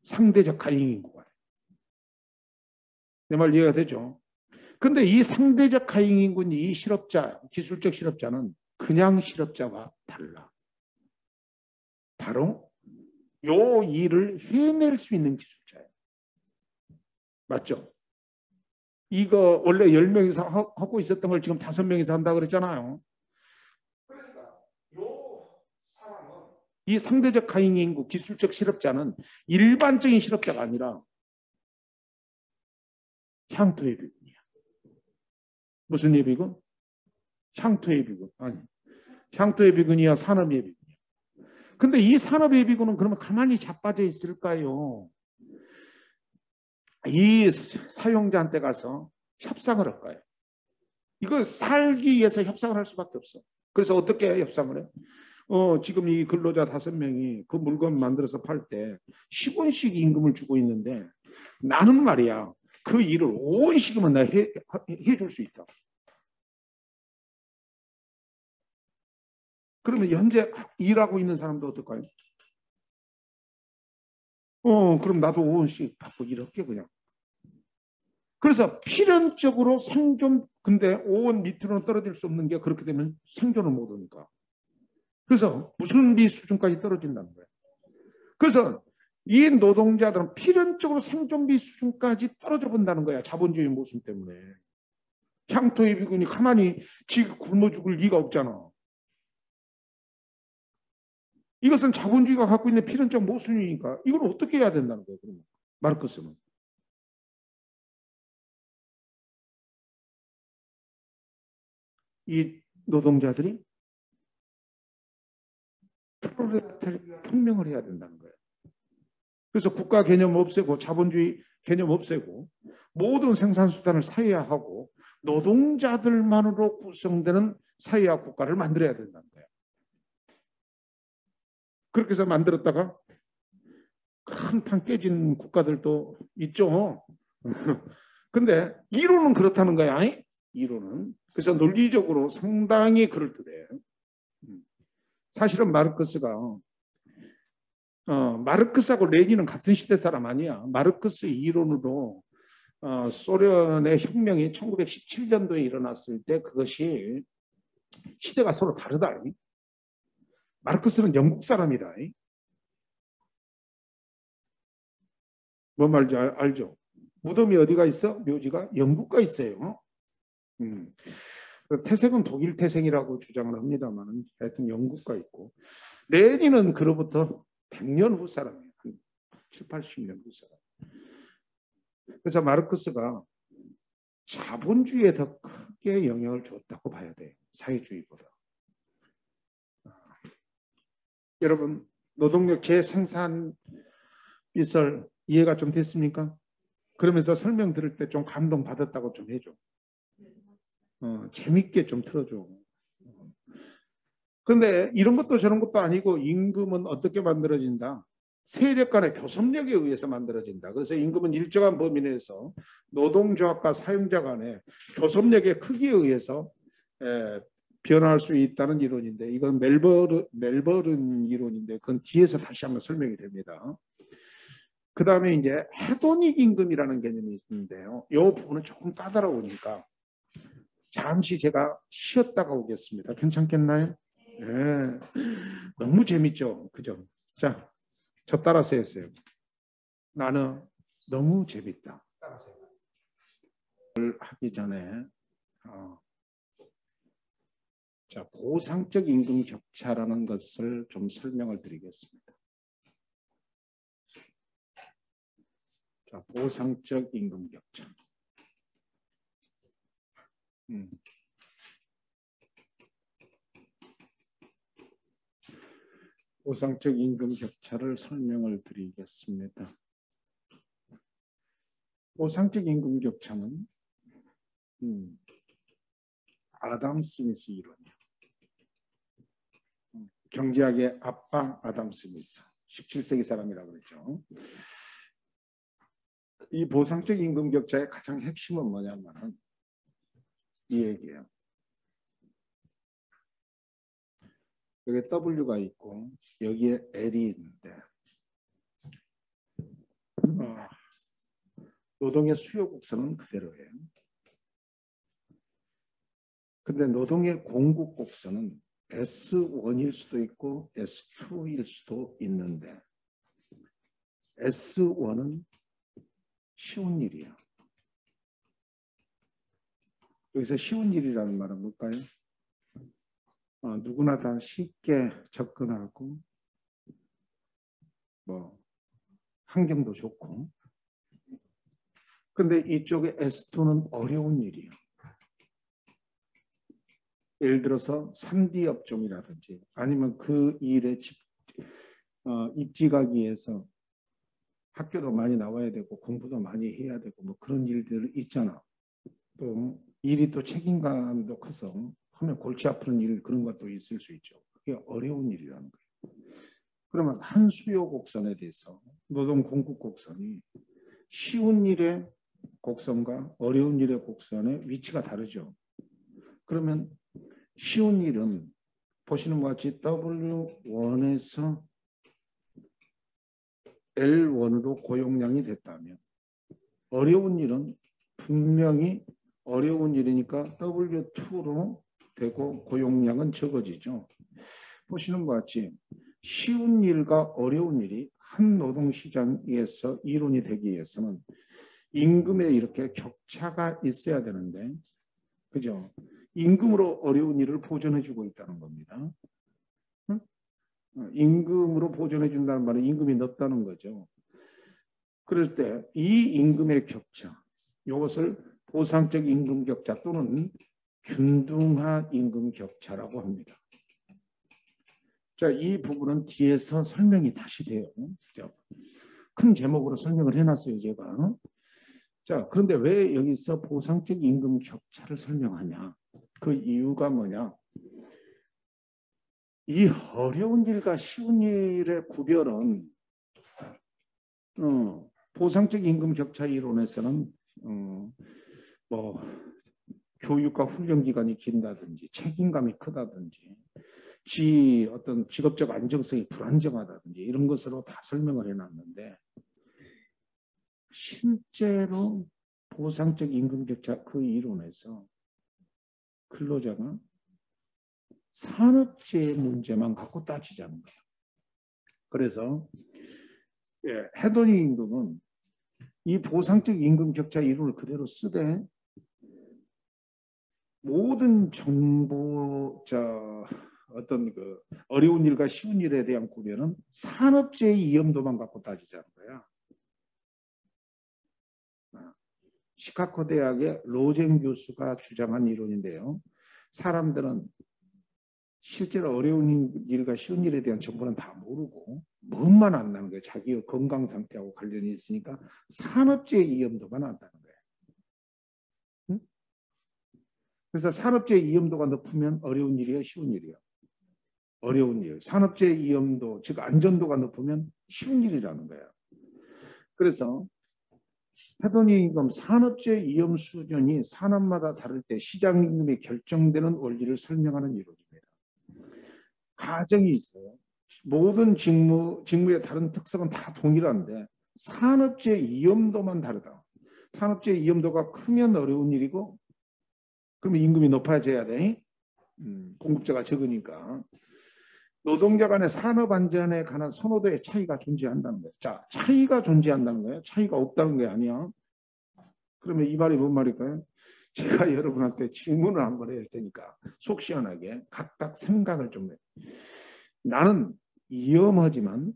상대적 가잉인구가. 내 말 이해가 되죠? 근데 이 상대적 가잉인구인 이 실업자, 기술적 실업자는 그냥 실업자와 달라. 바로 요 일을 해낼 수 있는 기술자예요. 맞죠? 이거 원래 10명이서 하고 있었던 걸 지금 5명이서 한다고 그랬잖아요. 그러니까 요 사람은 이 상대적 가잉인구, 기술적 실업자는 일반적인 실업자가 아니라 향토의 비군이야. 무슨 예비군? 향토의 비군. 아니, 향토의 비군이야, 산업의 비군이야. 근데 이 산업의 비군은 그러면 가만히 자빠져 있을까요? 이 사용자한테 가서 협상을 할 거예요. 이거 살기 위해서 협상을 할 수밖에 없어. 그래서 어떻게 협상을 해? 지금 이 근로자 5명이 그 물건 만들어서 팔 때 10원씩 임금을 주고 있는데 나는 말이야 그 일을 5원씩이면 내가 해줄 수 있다. 그러면 현재 일하고 있는 사람도 어떨까요? 그럼 나도 5원씩 받고 이렇게 그냥. 그래서 필연적으로 생존, 근데 5원 밑으로는 떨어질 수 없는 게 그렇게 되면 생존을 못 하니까. 그래서 무슨비 수준까지 떨어진다는 거예요. 그래서 이 노동자들은 필연적으로 생존비 수준까지 떨어져 본다는 거야. 자본주의 모순 때문에. 향토의 비군이 가만히 굶어 죽을 리가 없잖아. 이것은 자본주의가 갖고 있는 필연적 모순이니까 이걸 어떻게 해야 된다는 거예요. 그러면. 마르크스는. 이 노동자들이 프롤레타리아 혁명을 해야 된다는 거예요. 그래서 국가 개념 없애고 자본주의 개념 없애고 모든 생산수단을 사회화하고 노동자들만으로 구성되는 사회화 국가를 만들어야 된다는 거예요. 그렇게 해서 만들었다가 큰 판 깨진 국가들도 있죠. 근데 이론은 그렇다는 거야. 이론은. 그래서 논리적으로 상당히 그럴듯해요. 사실은 마르크스가 마르크스하고 레닌은 같은 시대 사람 아니야. 마르크스 이론으로 소련의 혁명이 1917년도에 일어났을 때 그것이 시대가 서로 다르다. 마르크스는 영국 사람이다. 뭔 말인지 알죠? 무덤이 어디가 있어? 묘지가 영국가 있어요. 태생은 독일 태생이라고 주장을 합니다만 하여튼 영국가 있고 레닌은 그로부터 100년 후 사람이에요. 한 7, 80년 후 사람. 그래서 마르크스가 자본주의에 더 크게 영향을 줬다고 봐야 돼요. 사회주의보다. 여러분 노동력 재생산 비설 이해가 좀 됐습니까? 그러면서 설명 들을 때 좀 감동받았다고 좀 해줘. 재밌게 좀 틀어줘. 그런데 이런 것도 저런 것도 아니고 임금은 어떻게 만들어진다? 세력 간의 교섭력에 의해서 만들어진다. 그래서 임금은 일정한 범위 내에서 노동조합과 사용자 간의 교섭력의 크기에 의해서 변화할 수 있다는 이론인데 이건 멜버른 이론인데 그건 뒤에서 다시 한번 설명이 됩니다. 그 다음에 이제 해독익 임금이라는 개념이 있는데요. 이 부분은 조금 까다로우니까 잠시 제가 쉬었다가 오겠습니다. 괜찮겠나요? 네. 너무 재밌죠? 그죠? 자, 저 따라서 했어요. 나는 너무 재밌다. 따라서 하기 전에 자, 보상적 임금 격차라는 것을 좀 설명을 드리겠습니다. 자, 보상적 임금 격차. 보상적 임금 격차를 설명을 드리겠습니다. 보상적 임금 격차는 아담 스미스 이론이요. 경제학의 아빠 아담 스미스, 17세기 사람이라고 그랬죠. 이 보상적 임금 격차의 가장 핵심은 뭐냐면 이 얘기예요. 여기에 W가 있고 여기에 L이 있는데 노동의 수요 곡선은 그대로예요. 근데 노동의 공급 곡선은 S1일 수도 있고 S2일 수도 있는데 S1은 쉬운 일이야. 여기서 쉬운 일이라는 말은 뭘까요? 누구나 다 쉽게 접근하고 뭐 환경도 좋고, 근데 이쪽에 S2는 어려운 일이에요. 예를 들어서 3D 업종이라든지 아니면 그 일에 입지가기 위해서 학교도 많이 나와야 되고 공부도 많이 해야 되고 뭐 그런 일들 있잖아. 또 일이 또 책임감도 커서 하면 골치 아픈 일 그런 것도 있을 수 있죠. 그게 어려운 일이라는 거예요. 그러면 한 수요 곡선에 대해서 노동 공급 곡선이 쉬운 일의 곡선과 어려운 일의 곡선의 위치가 다르죠. 그러면 쉬운 일은 보시는 것 같이 W1에서 L1으로 고용량이 됐다면 어려운 일은 분명히 어려운 일이니까 W2로 되고 고용량은 적어지죠. 보시는 것 같이 쉬운 일과 어려운 일이 한 노동시장에서 이론이 되기 위해서는 임금에 이렇게 격차가 있어야 되는데, 그죠? 임금으로 어려운 일을 보전해주고 있다는 겁니다. 응? 임금으로 보전해준다는 말은 임금이 높다는 거죠. 그럴 때 이 임금의 격차, 이것을 보상적 임금 격차 또는 균등화 임금 격차라고 합니다. 자, 이 부분은 뒤에서 설명이 다시 돼요. 큰 제목으로 설명을 해놨어요, 제가. 자, 그런데 왜 여기서 보상적 임금 격차를 설명하냐? 그 이유가 뭐냐? 이 어려운 일과 쉬운 일의 구별은 보상적 임금 격차 이론에서는 뭐 교육과 훈련 기간이 긴다든지 책임감이 크다든지 어떤 직업적 안정성이 불안정하다든지 이런 것으로 다 설명을 해놨는데, 실제로 보상적 임금 격차 그 이론에서 근로자가 산업재해 문제만 갖고 따지자는 거예요. 그래서 해더니 임금은 이 보상적 임금 격차 이론을 그대로 쓰되 모든 어떤 그 어려운 일과 쉬운 일에 대한 구별은 산업재해 위험도만 갖고 따지자는 거야. 시카고 대학의 로젠 교수가 주장한 이론인데요. 사람들은 실제로 어려운 일과 쉬운 일에 대한 정보는 다 모르고 멋만 안다는 거예요. 자기의 건강 상태하고 관련이 있으니까 산업재해 위험도만 안다는 거예요. 응? 그래서 산업재해 위험도가 높으면 어려운 일이에요, 쉬운 일이에요? 어려운 일. 산업재해 위험도, 즉 안전도가 높으면 쉬운 일이라는 거예요. 그래서 해더니 임금 산업재해 위험 수준이 산업마다 다를 때 시장 임금이 결정되는 원리를 설명하는 이론입니다. 가정이 있어요. 모든 직무의 다른 특성은 다 동일한데 산업재해 위험도만 다르다. 산업재해 위험도가 크면 어려운 일이고, 그러면 임금이 높아져야 돼. 공급자가 적으니까. 노동자 간의 산업 안전에 관한 선호도의 차이가 존재한다는 거예요. 자, 차이가 존재한다는 거예요. 차이가 없다는 게 아니야. 그러면 이 말이 뭔 말일까요? 제가 여러분한테 질문을 한번 해야 테니까 속 시원하게 각각 생각을 좀 해. 나는 위험하지만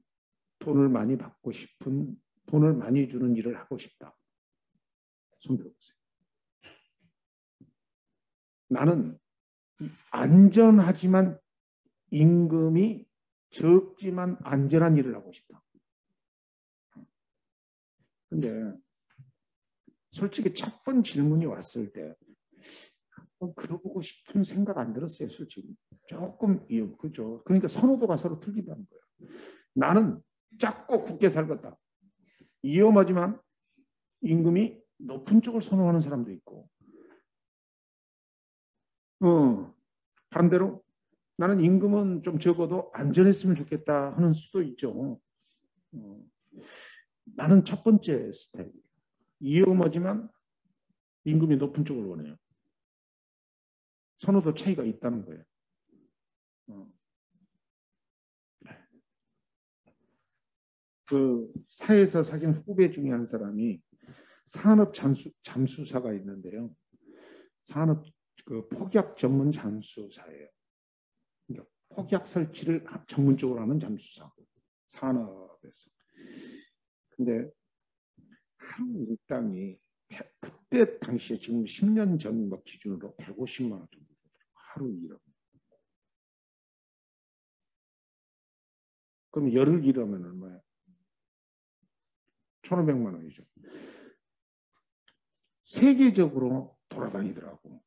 돈을 많이 받고 싶은, 돈을 많이 주는 일을 하고 싶다. 손 들어보세요. 나는 안전하지만 임금이 적지만 안전한 일을 하고 싶다. 근데 솔직히 첫 번 질문이 왔을 때 그러고 싶은 생각 안 들었어요. 솔직히 조금 그죠. 그러니까 선호도가 서로 틀리다는 거예요. 나는 작고 굳게 살겠다. 위험하지만 임금이 높은 쪽을 선호하는 사람도 있고, 반대로 나는 임금은 좀 적어도 안전했으면 좋겠다 하는 수도 있죠. 나는 첫 번째 스타일이에요. 위험하지만 임금이 높은 쪽을 원해요. 선호도 차이가 있다는 거예요. 그 사에서 사귄 후배 중에 한 사람이 산업 잠수사가 있는데요. 산업 그 폭약 전문 잠수사예요. 그러니까 폭약 설치를 전문적으로 하는 잠수사. 산업에서. 근데 하루 일당이 그때 당시에 지금 10년 전 뭐 기준으로 150만 원 정도 하루 일하면. 그럼 열흘 일하면 얼마야? 1,500만 원이죠. 세계적으로 돌아다니더라고.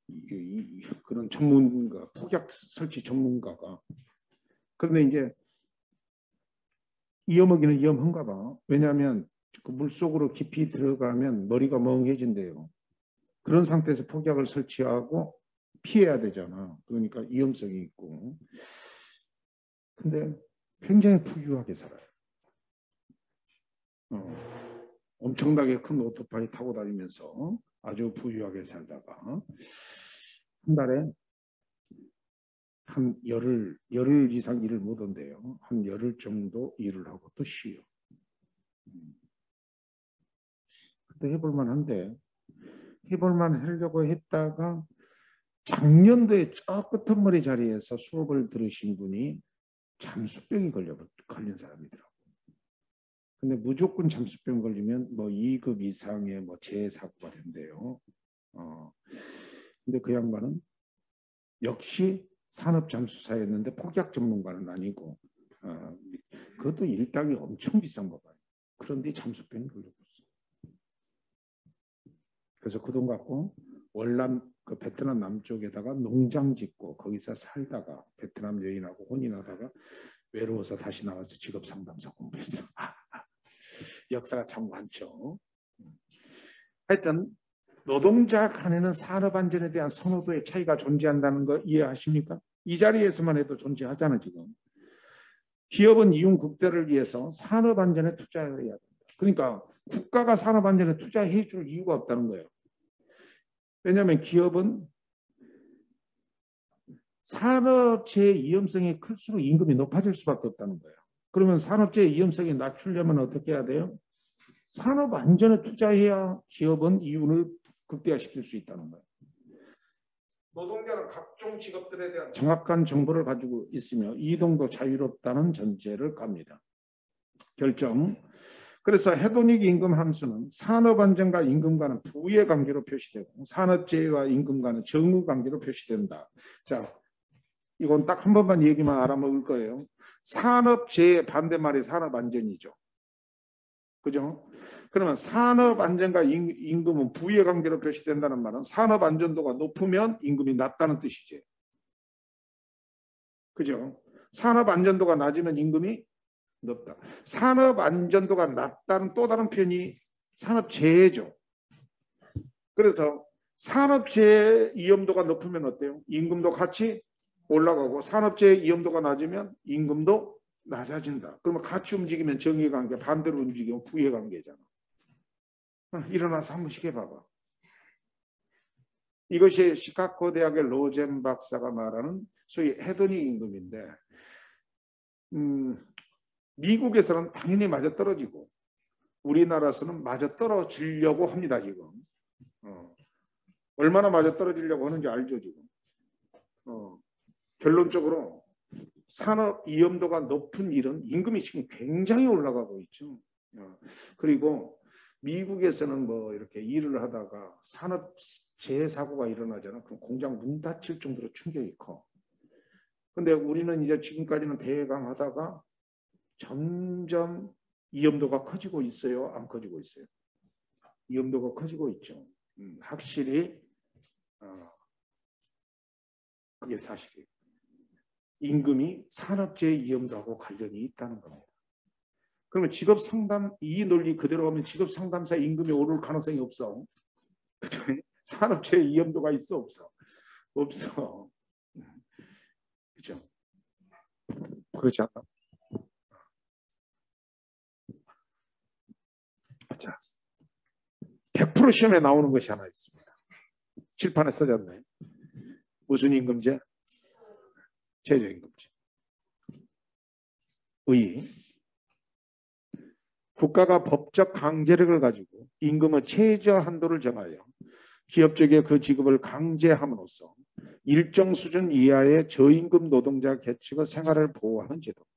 그런 전문가, 폭약 설치 전문가가. 그런데 이제 위험하기는 위험한가 봐. 왜냐하면 그 물속으로 깊이 들어가면 머리가 멍해진대요. 그런 상태에서 폭약을 설치하고 피해야 되잖아. 그러니까 위험성이 있고. 근데 굉장히 부유하게 살아요. 엄청나게 큰 오토바이 타고 다니면서 아주 부유하게 살다가 한 달에 한 열흘 이상 일을 못 한대요. 한 열흘 정도 일을 하고 또 쉬어요. 그때 해볼만 한데 해볼만 하려고 했다가 작년도에 저 끝머리 자리에서 수업을 들으신 분이 잠수병이 걸린 사람이더라고요. 근데 무조건 잠수병 걸리면 뭐 2급 이상의 뭐 재사고가 된대요. 근데 그 양반은 역시 산업 잠수사였는데 폭약 전문가는 아니고 그것도 일당이 엄청 비싼 거 봐요. 그런데 잠수병이 걸렸어. 그래서 그 돈 갖고 월남 그 베트남 남쪽에다가 농장 짓고 거기서 살다가 베트남 여인하고 혼인하다가 외로워서 다시 나와서 직업 상담사 공부했어. 역사가 참 많죠. 하여튼 노동자 간에는 산업 안전에 대한 선호도의 차이가 존재한다는 거 이해하십니까? 이 자리에서만 해도 존재하잖아 지금. 기업은 이윤 극대를 위해서 산업 안전에 투자해야 된다. 그러니까 국가가 산업 안전에 투자해 줄 이유가 없다는 거예요. 왜냐하면 기업은 산업재해 위험성이 클수록 임금이 높아질 수밖에 없다는 거예요. 그러면 산업재해 위험성이 낮추려면 어떻게 해야 돼요? 산업 안전에 투자해야 기업은 이윤을 극대화시킬 수 있다는 거예요. 노동자는 각종 직업들에 대한 정확한 정보를 가지고 있으며 이동도 자유롭다는 전제를 갑니다. 결정. 그래서 해독 임금 함수는 산업안전과 임금과는 부의 관계로 표시되고 산업재해와 임금과는 정의 관계로 표시된다. 자, 이건 딱 한 번만 얘기만 알아먹을 거예요. 산업재해 반대말이 산업안전이죠. 그죠? 그러면 산업안전과 임금은 부의 관계로 표시된다는 말은 산업안전도가 높으면 임금이 낮다는 뜻이지. 그죠? 산업안전도가 낮으면 임금이 높다. 산업안전도가 낮다는 또 다른 표현이 산업재해죠. 그래서 산업재해 위험도가 높으면 어때요? 임금도 같이 올라가고 산업재해 위험도가 낮으면 임금도 낮아진다. 그러면 같이 움직이면 정의관계, 반대로 움직이면 부의관계잖아. 일어나서 한 번씩 해봐봐. 이것이 시카고 대학의 로젠 박사가 말하는 소위 헤더닉 임금인데 미국에서는 당연히 얼마나 맞아떨어지려고 하는지 알죠 지금. 결론적으로 산업 위험도가 높은 일은 임금이 지금 굉장히 올라가고 있죠. 그리고 미국에서는 뭐 이렇게 일을 하다가 산업 재해 사고가 일어나잖아. 그럼 공장 문 닫힐 정도로 충격이 커. 근데 우리는 이제 지금까지는 대강하다가 점점 위험도가 커지고 있어요? 안 커지고 있어요? 위험도가 커지고 있죠. 확실히 그게 사실이에요. 임금이 산업재해 위험도하고 관련이 있다는 겁니다. 그러면 직업 상담 이 논리 그대로 하면 직업 상담사 임금이 오를 가능성이 없어. 산업재해 위험도가 있어 없어? 없어. 그렇죠? 그렇지 않나? 자, 100% 시험에 나오는 것이 하나 있습니다. 칠판에 써졌네. 무슨 임금제? 최저임금제. 의. 국가가 법적 강제력을 가지고 임금의 최저 한도를 정하여 기업 쪽에 그 지급을 강제함으로써 일정 수준 이하의 저임금 노동자 계층의 생활을 보호하는 제도입니다.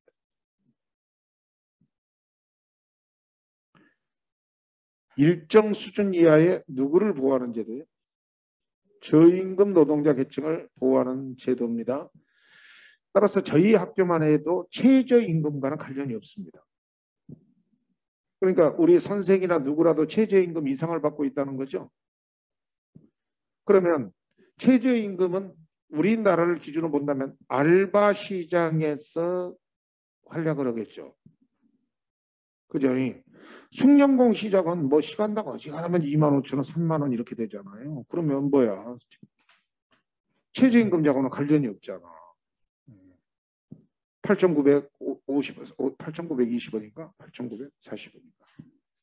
일정 수준 이하의 누구를 보호하는 제도예요? 저임금 노동자 계층을 보호하는 제도입니다. 따라서 저희 학교만 해도 최저임금과는 관련이 없습니다. 그러니까 우리 선생이나 누구라도 최저임금 이상을 받고 있다는 거죠. 그러면 최저임금은 우리나라를 기준으로 본다면 알바 시장에서 활약을 하겠죠. 그죠? 숙련공 시장은 뭐 시간당 어지간하면 25,000원, 30,000원 이렇게 되잖아요. 그러면 뭐야? 최저임금하고는 관련이 없잖아. 8,920원인가? 8,940원인가?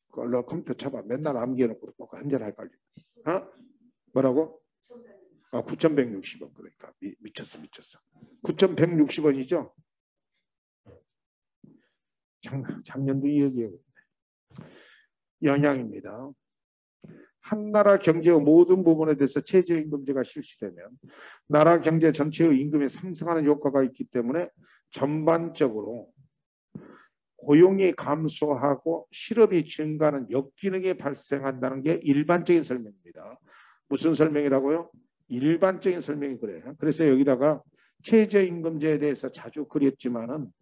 그걸로 컴퓨터 쳐봐. 맨날 암기해놓고 한절 헷갈려. 뭐라고? 9,160원. 그러니까 미쳤어. 9,160원이죠? 작년도 이 얘기예요. 영향입니다. 한 나라 경제의 모든 부분에 대해서 최저임금제가 실시되면 나라 경제 전체의 임금이 상승하는 효과가 있기 때문에 전반적으로 고용이 감소하고 실업이 증가하는 역기능이 발생한다는 게 일반적인 설명입니다. 무슨 설명이라고요? 일반적인 설명이 그래요. 그래서 여기다가 최저임금제에 대해서 자주 그렸지만은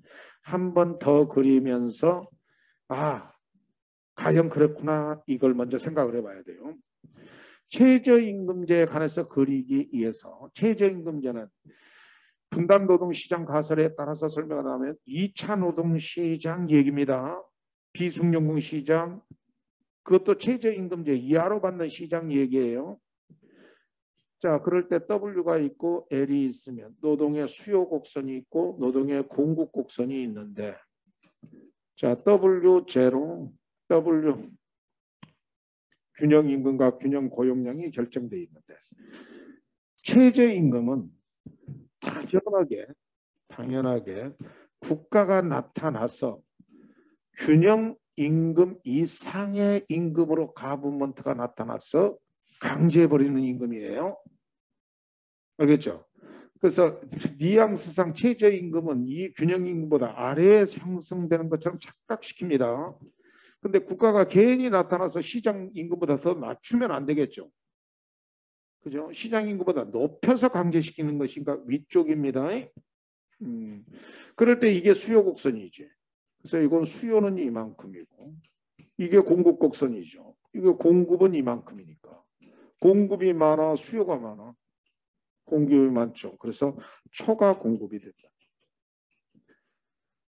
한 번 더 그리면서 과연 그랬구나 이걸 먼저 생각을 해봐야 돼요. 최저임금제에 관해서 그리기 위해서 최저임금제는 분담노동시장 가설에 따라서 설명을 하면 2차 노동시장 얘기입니다. 비숙련공시장 그것도 최저임금제 이하로 받는 시장 얘기예요. 자, 그럴 때 W가 있고 L이 있으면 노동의 수요 곡선이 있고 노동의 공급 곡선이 있는데 자, W0 W 균형임금과 균형고용량이 결정되어 있는데 최저임금은 당연하게 국가가 나타나서 균형임금 이상의 임금으로 가버먼트가 나타나서 강제해버리는 임금이에요. 알겠죠? 그래서 뉘앙스상 최저임금은 이 균형임금보다 아래에 형성되는 것처럼 착각시킵니다. 근데 국가가 개인이 나타나서 시장 임금보다 더 낮추면 안 되겠죠. 그죠? 시장 임금보다 높여서 강제시키는 것인가 위쪽입니다. 그럴 때 이게 수요 곡선이지. 그래서 이건 수요는 이만큼이고 이게 공급 곡선이죠. 이거 공급은 이만큼이니까. 공급이 많아 수요가 많아. 공급이 많죠. 그래서 초과 공급이 된다.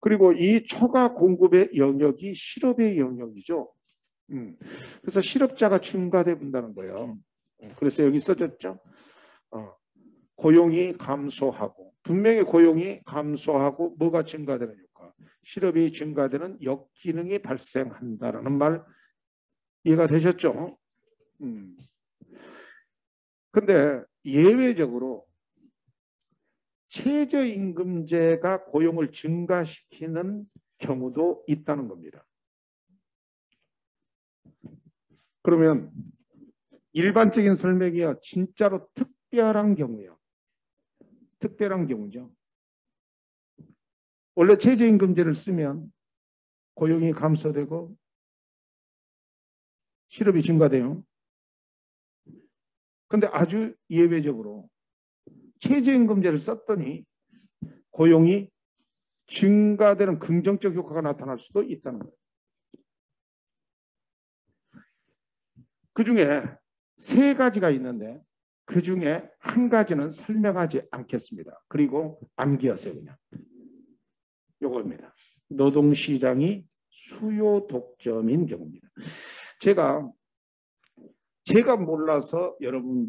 그리고 이 초과 공급의 영역이 실업의 영역이죠. 그래서 실업자가 증가돼 본다는 거예요. 그래서 여기 써졌죠. 고용이 감소하고 분명히 고용이 감소하고 뭐가 증가되는 효과? 실업이 증가되는 역기능이 발생한다라는 말 이해가 되셨죠? 근데 예외적으로 최저임금제가 고용을 증가시키는 경우도 있다는 겁니다. 그러면 일반적인 설명이요. 진짜로 특별한 경우요. 특별한 경우죠. 원래 최저임금제를 쓰면 고용이 감소되고 실업이 증가돼요. 근데 아주 예외적으로 최저임금제를 썼더니 고용이 증가되는 긍정적 효과가 나타날 수도 있다는 거예요. 그중에 세 가지가 있는데 그중에 한 가지는 설명하지 않겠습니다. 그리고 암기하세요. 그냥. 요겁니다. 노동시장이 수요 독점인 경우입니다. 제가 몰라서 여러분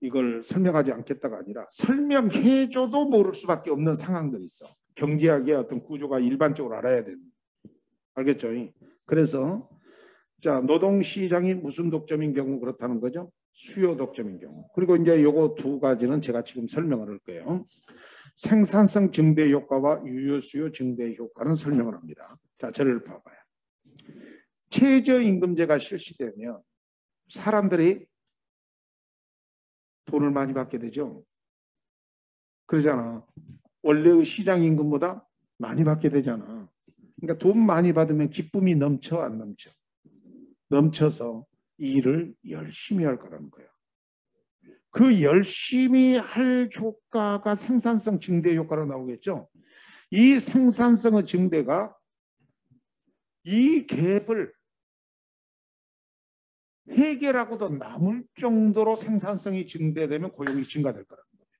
이걸 설명하지 않겠다가 아니라 설명해줘도 모를 수밖에 없는 상황들이 있어. 경제학의 어떤 구조가 일반적으로 알아야 되는. 알겠죠? 그래서 자, 노동시장이 무슨 독점인 경우 그렇다는 거죠? 수요 독점인 경우. 그리고 이제 요거 두 가지는 제가 지금 설명을 할 거예요. 생산성 증대 효과와 유효 수요 증대 효과는 설명을 합니다. 자, 저를 봐봐요. 최저임금제가 실시되면 사람들이 돈을 많이 받게 되죠. 그러잖아. 원래의 시장임금보다 많이 받게 되잖아. 그러니까 돈 많이 받으면 기쁨이 넘쳐 안 넘쳐? 넘쳐서 일을 열심히 할 거라는 거예요. 그 열심히 할 효과가 생산성 증대 효과로 나오겠죠. 이 생산성의 증대가 이 갭을 해결하고도 남을 정도로 생산성이 증대되면 고용이 증가될 거라는 거예요.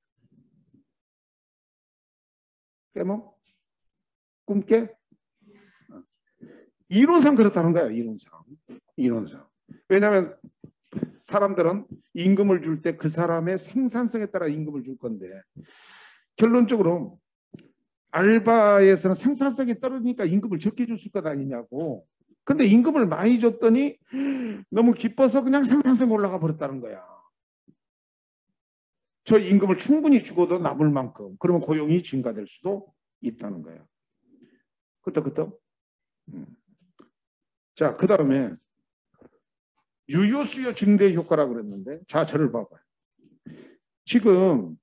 깨모? 꿈깨? 이론상 그렇다는 거예요. 이론상. 왜냐하면 사람들은 임금을 줄 때 그 사람의 생산성에 따라 임금을 줄 건데 결론적으로 알바에서는 생산성이 떨어지니까 임금을 적게 줬을 것 아니냐고. 근데 임금을 많이 줬더니 너무 기뻐서 그냥 생산성이 올라가 버렸다는 거야. 저 임금을 충분히 주고도 남을 만큼. 그러면 고용이 증가될 수도 있다는 거예요. 그렇다. 자, 그 다음에 유효 수요 증대 효과라고 그랬는데 자, 저를 봐봐요. 지금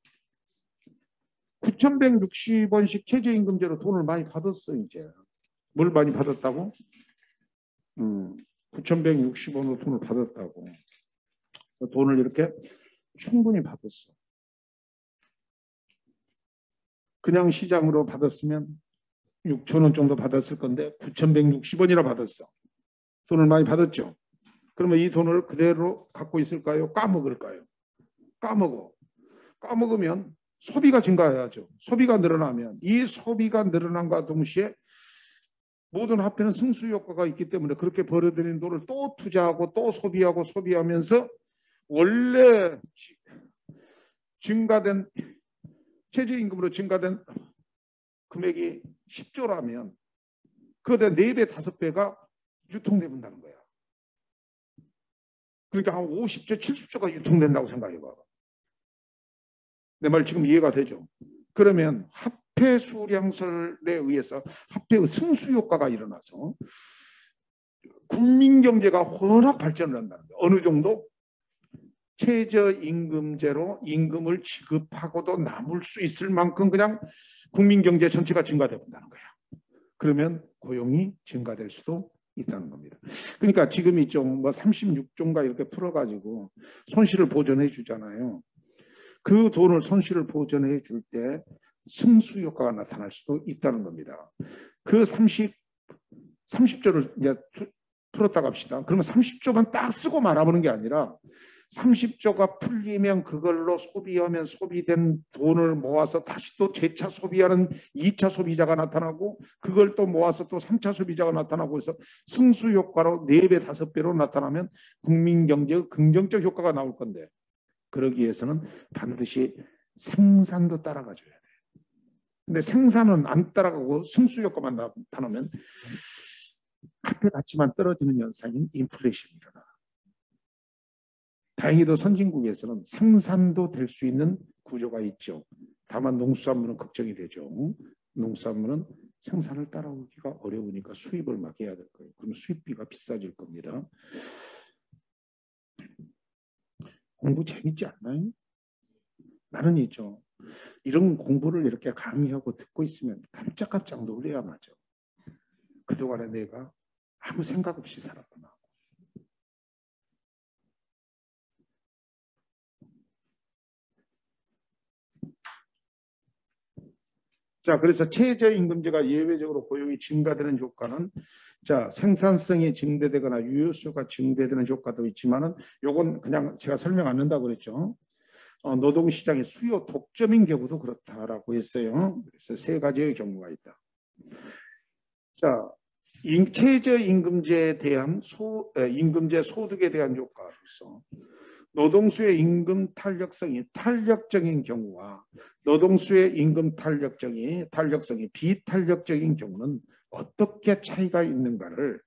9,160원씩 최저임금제로 돈을 많이 받았어. 이제 뭘 많이 받았다고? 9,160원으로 돈을 받았다고. 돈을 이렇게 충분히 받았어. 그냥 시장으로 받았으면 6,000원 정도 받았을 건데 9,160원이나 받았어. 돈을 많이 받았죠. 그러면 이 돈을 그대로 갖고 있을까요? 까먹을까요? 까먹으면 소비가 증가해야죠. 소비가 늘어나면 이 소비가 늘어남과 동시에 모든 화폐는 승수 효과가 있기 때문에 그렇게 벌어들인 돈을 또 투자하고 또 소비하면서 원래 증가된 최저임금으로 증가된 금액이 10조라면 그거에 4배, 5배가 유통된다는 거야. 그러니까 한 50조, 70조가 유통된다고 생각해봐. 내 말 지금 이해가 되죠? 그러면 화폐 수량설에 의해서 화폐의 승수 효과가 일어나서 국민 경제가 워낙 발전을 한다는 거예요. 어느 정도? 최저임금제로 임금을 지급하고도 남을 수 있을 만큼 그냥 국민 경제 전체가 증가되어 본다는 거예요. 그러면 고용이 증가될 수도 있다는 겁니다. 그러니까 지금 이쪽 36조인가 이렇게 풀어가지고 손실을 보전해 주잖아요. 그 돈을 손실을 보전해 줄 때 승수 효과가 나타날 수도 있다는 겁니다. 그 30조를 이제 풀었다고 합시다. 그러면 30조만 딱 쓰고 말아보는 게 아니라 30조가 풀리면 그걸로 소비하면 소비된 돈을 모아서 다시 또 재차 소비하는 2차 소비자가 나타나고 그걸 또 모아서 또 3차 소비자가 나타나고 해서 승수 효과로 4배, 5배로 나타나면 국민 경제의 긍정적 효과가 나올 건데 그러기 위해서는 반드시 생산도 따라가줘야 돼요. 근데 생산은 안 따라가고 승수 효과만 나타나면 화폐 가치만 떨어지는 현상인 인플레이션이 일어나. 다행히도 선진국에서는 생산도 될 수 있는 구조가 있죠. 다만 농수산물은 걱정이 되죠. 농수산물은 생산을 따라오기가 어려우니까 수입을 막 해야 될 거예요. 그럼 수입비가 비싸질 겁니다. 공부 재밌지 않나요? 나는 있죠. 이런 공부를 이렇게 강의하고 듣고 있으면 깜짝깜짝 놀래야 마죠. 그동안에 내가 아무 생각 없이 살았구나. 자, 그래서 최저임금제가 예외적으로 고용이 증가되는 효과는 자, 생산성이 증대되거나 유효수가 증대되는 효과도 있지만은 요건 그냥 제가 설명 안 한다고 그랬죠. 노동시장의 수요 독점인 경우도 그렇다라고 했어요. 그래서 세 가지의 경우가 있다. 자, 최저임금제에 대한 임금제 소득에 대한 효과로서 노동수의 임금 탄력성이 탄력적인 경우와 노동수의 임금 탄력성이 비탄력적인 경우는 어떻게 차이가 있는가를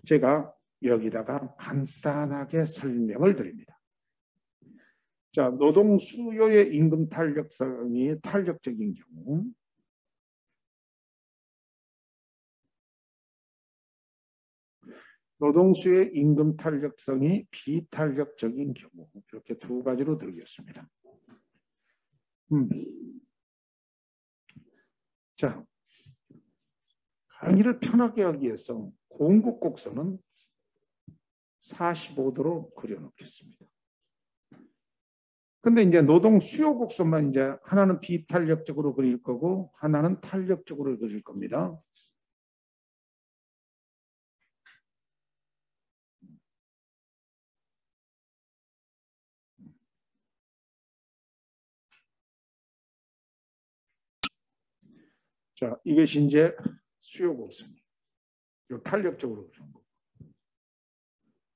제가 여기다가 간단하게 설명을 드립니다. 자, 노동 수요의 임금 탄력성이 탄력적인 경우, 노동수의 임금 탄력성이 비탄력적인 경우, 이렇게 두 가지로 드리겠습니다. 자, 강의를 편하게 하기 위해서 공급곡선은 45도로 그려놓겠습니다. 근데 이제 노동 수요 곡선만 이제 하나는 비탄력적으로 그릴 거고 하나는 탄력적으로 그릴 겁니다. 자, 이것이 이제 수요 곡선이. 이 탄력적으로 그린 거고.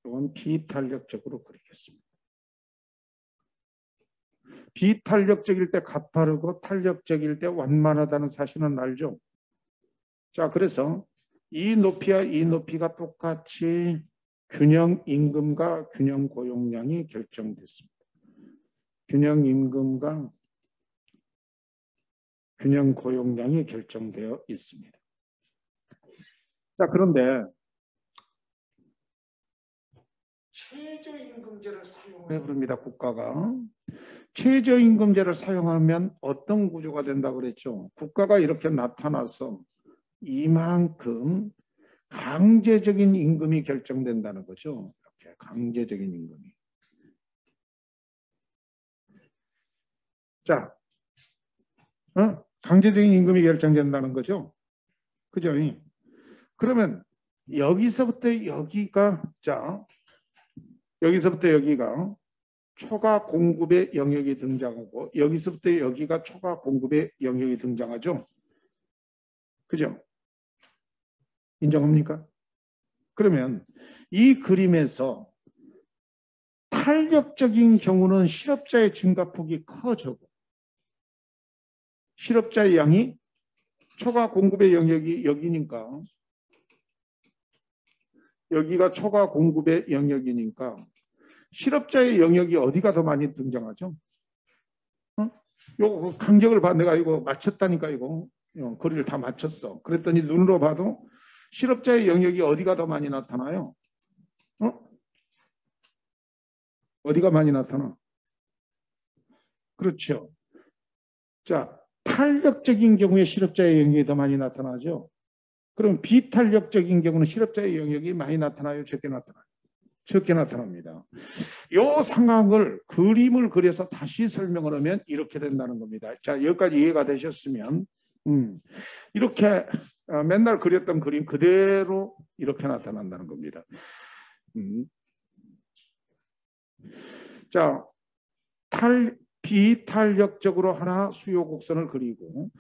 이건 비탄력적으로 그리겠습니다. 비탄력적일 때 가파르고 탄력적일 때 완만하다는 사실은 알죠? 자, 그래서 이 높이와 이 높이가 똑같이 균형 임금과 균형 고용량이 결정됐습니다. 균형 임금과 균형 고용량이 결정되어 있습니다. 자, 그런데 최저임금제를 사용해 부릅니다. 국가가. 최저임금제를 사용하면 어떤 구조가 된다고 그랬죠? 국가가 이렇게 나타나서 이만큼 강제적인 임금이 결정된다는 거죠. 이렇게 강제적인 임금이. 자, 강제적인 임금이 결정된다는 거죠. 그죠? 그러면 여기서부터 여기가 자, 여기서부터 여기가 초과 공급의 영역이 등장하고 여기서부터 여기가 초과 공급의 영역이 등장하죠. 그죠? 인정합니까? 그러면 이 그림에서 탄력적인 경우는 실업자의 증가폭이 커져고 실업자의 양이 초과 공급의 영역이 여기니까 여기가 초과 공급의 영역이니까 실업자의 영역이 어디가 더 많이 등장하죠? 요 간격을 봐. 내가 이거 맞췄다니까 이거. 거리를 다 맞췄어. 그랬더니 눈으로 봐도 실업자의 영역이 어디가 더 많이 나타나요? 어디가 많이 나타나? 그렇죠. 자, 탄력적인 경우에 실업자의 영역이 더 많이 나타나죠. 그럼 비탄력적인 경우는 실업자의 영역이 많이 나타나요? 적게 나타나요? 적게 나타납니다. 이 상황을 그림을 그려서 다시 설명을 하면 이렇게 된다는 겁니다. 자, 여기까지 이해가 되셨으면 이렇게 맨날 그렸던 그림 그대로 이렇게 나타난다는 겁니다. 자, 비탄력적으로 하나 수요 곡선을 그리고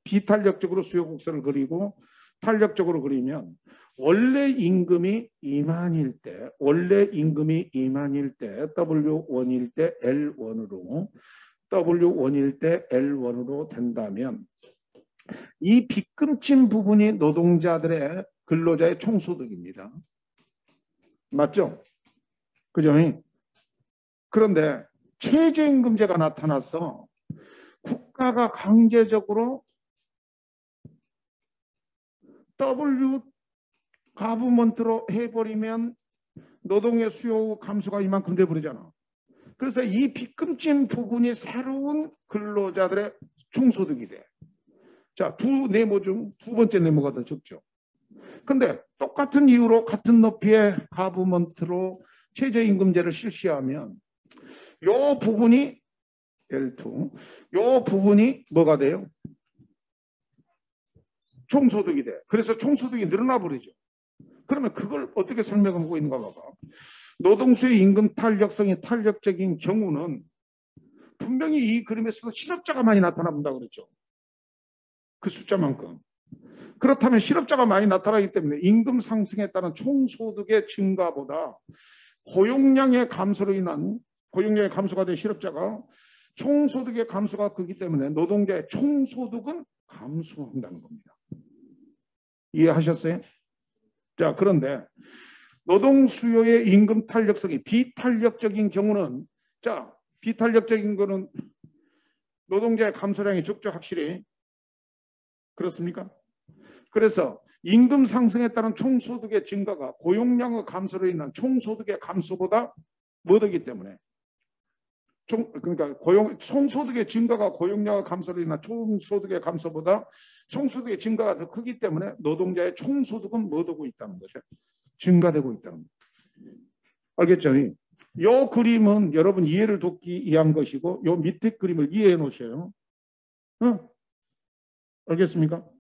비탄력적으로 수요 곡선을 그리고 탄력적으로 그리면 원래 임금이 2만일 때 W1일 때 L1으로 W1일 때 L1으로 된다면 이 빗금친 부분이 노동자들의 근로자의 총소득입니다. 맞죠? 그죠? 그런데 최저임금제가 나타나서 국가가 강제적으로 W 가브먼트로 해버리면 노동의 수요 감소가 이만큼 돼버리잖아. 그래서 이 빗금진 부분이 새로운 근로자들의 총소득이 돼. 자, 두 네모 중 두 번째 네모가 더 적죠. 근데 똑같은 이유로 같은 높이의 하부먼트로 최저임금제를 실시하면 요 부분이 L2, 요 부분이 뭐가 돼요? 총소득이 돼. 그래서 총소득이 늘어나 버리죠. 그러면 그걸 어떻게 설명하고 있는가 봐봐. 노동수의 임금 탄력성이 탄력적인 경우는 분명히 이 그림에서도 실업자가 많이 나타난다 그랬죠. 그 숫자만큼. 그렇다면 실업자가 많이 나타나기 때문에 임금 상승에 따른 총소득의 증가보다 고용량의 감소로 인한 고용량의 감소가 된 실업자가 총소득의 감소가 크기 때문에 노동자의 총소득은 감소한다는 겁니다. 이해하셨어요? 자, 그런데 노동 수요의 임금 탄력성이 비탄력적인 경우는 자, 비탄력적인 거는 노동자의 감소량이 적죠, 확실히. 그렇습니까? 그래서 임금 상승에 따른 총소득의 증가가 고용량의 감소로 인한 총소득의 감소보다 못하기 때문에 그러니까 총소득의 증가가 고용량의 감소로 인한 총소득의 감소보다 총소득의 증가가 더 크기 때문에 노동자의 총소득은 못하고 있다는 거죠. 증가되고 있다는 거죠. 알겠죠? 이 그림은 여러분 이해를 돕기 위한 것이고 요 밑에 그림을 이해해 놓으셔요. 알겠습니까?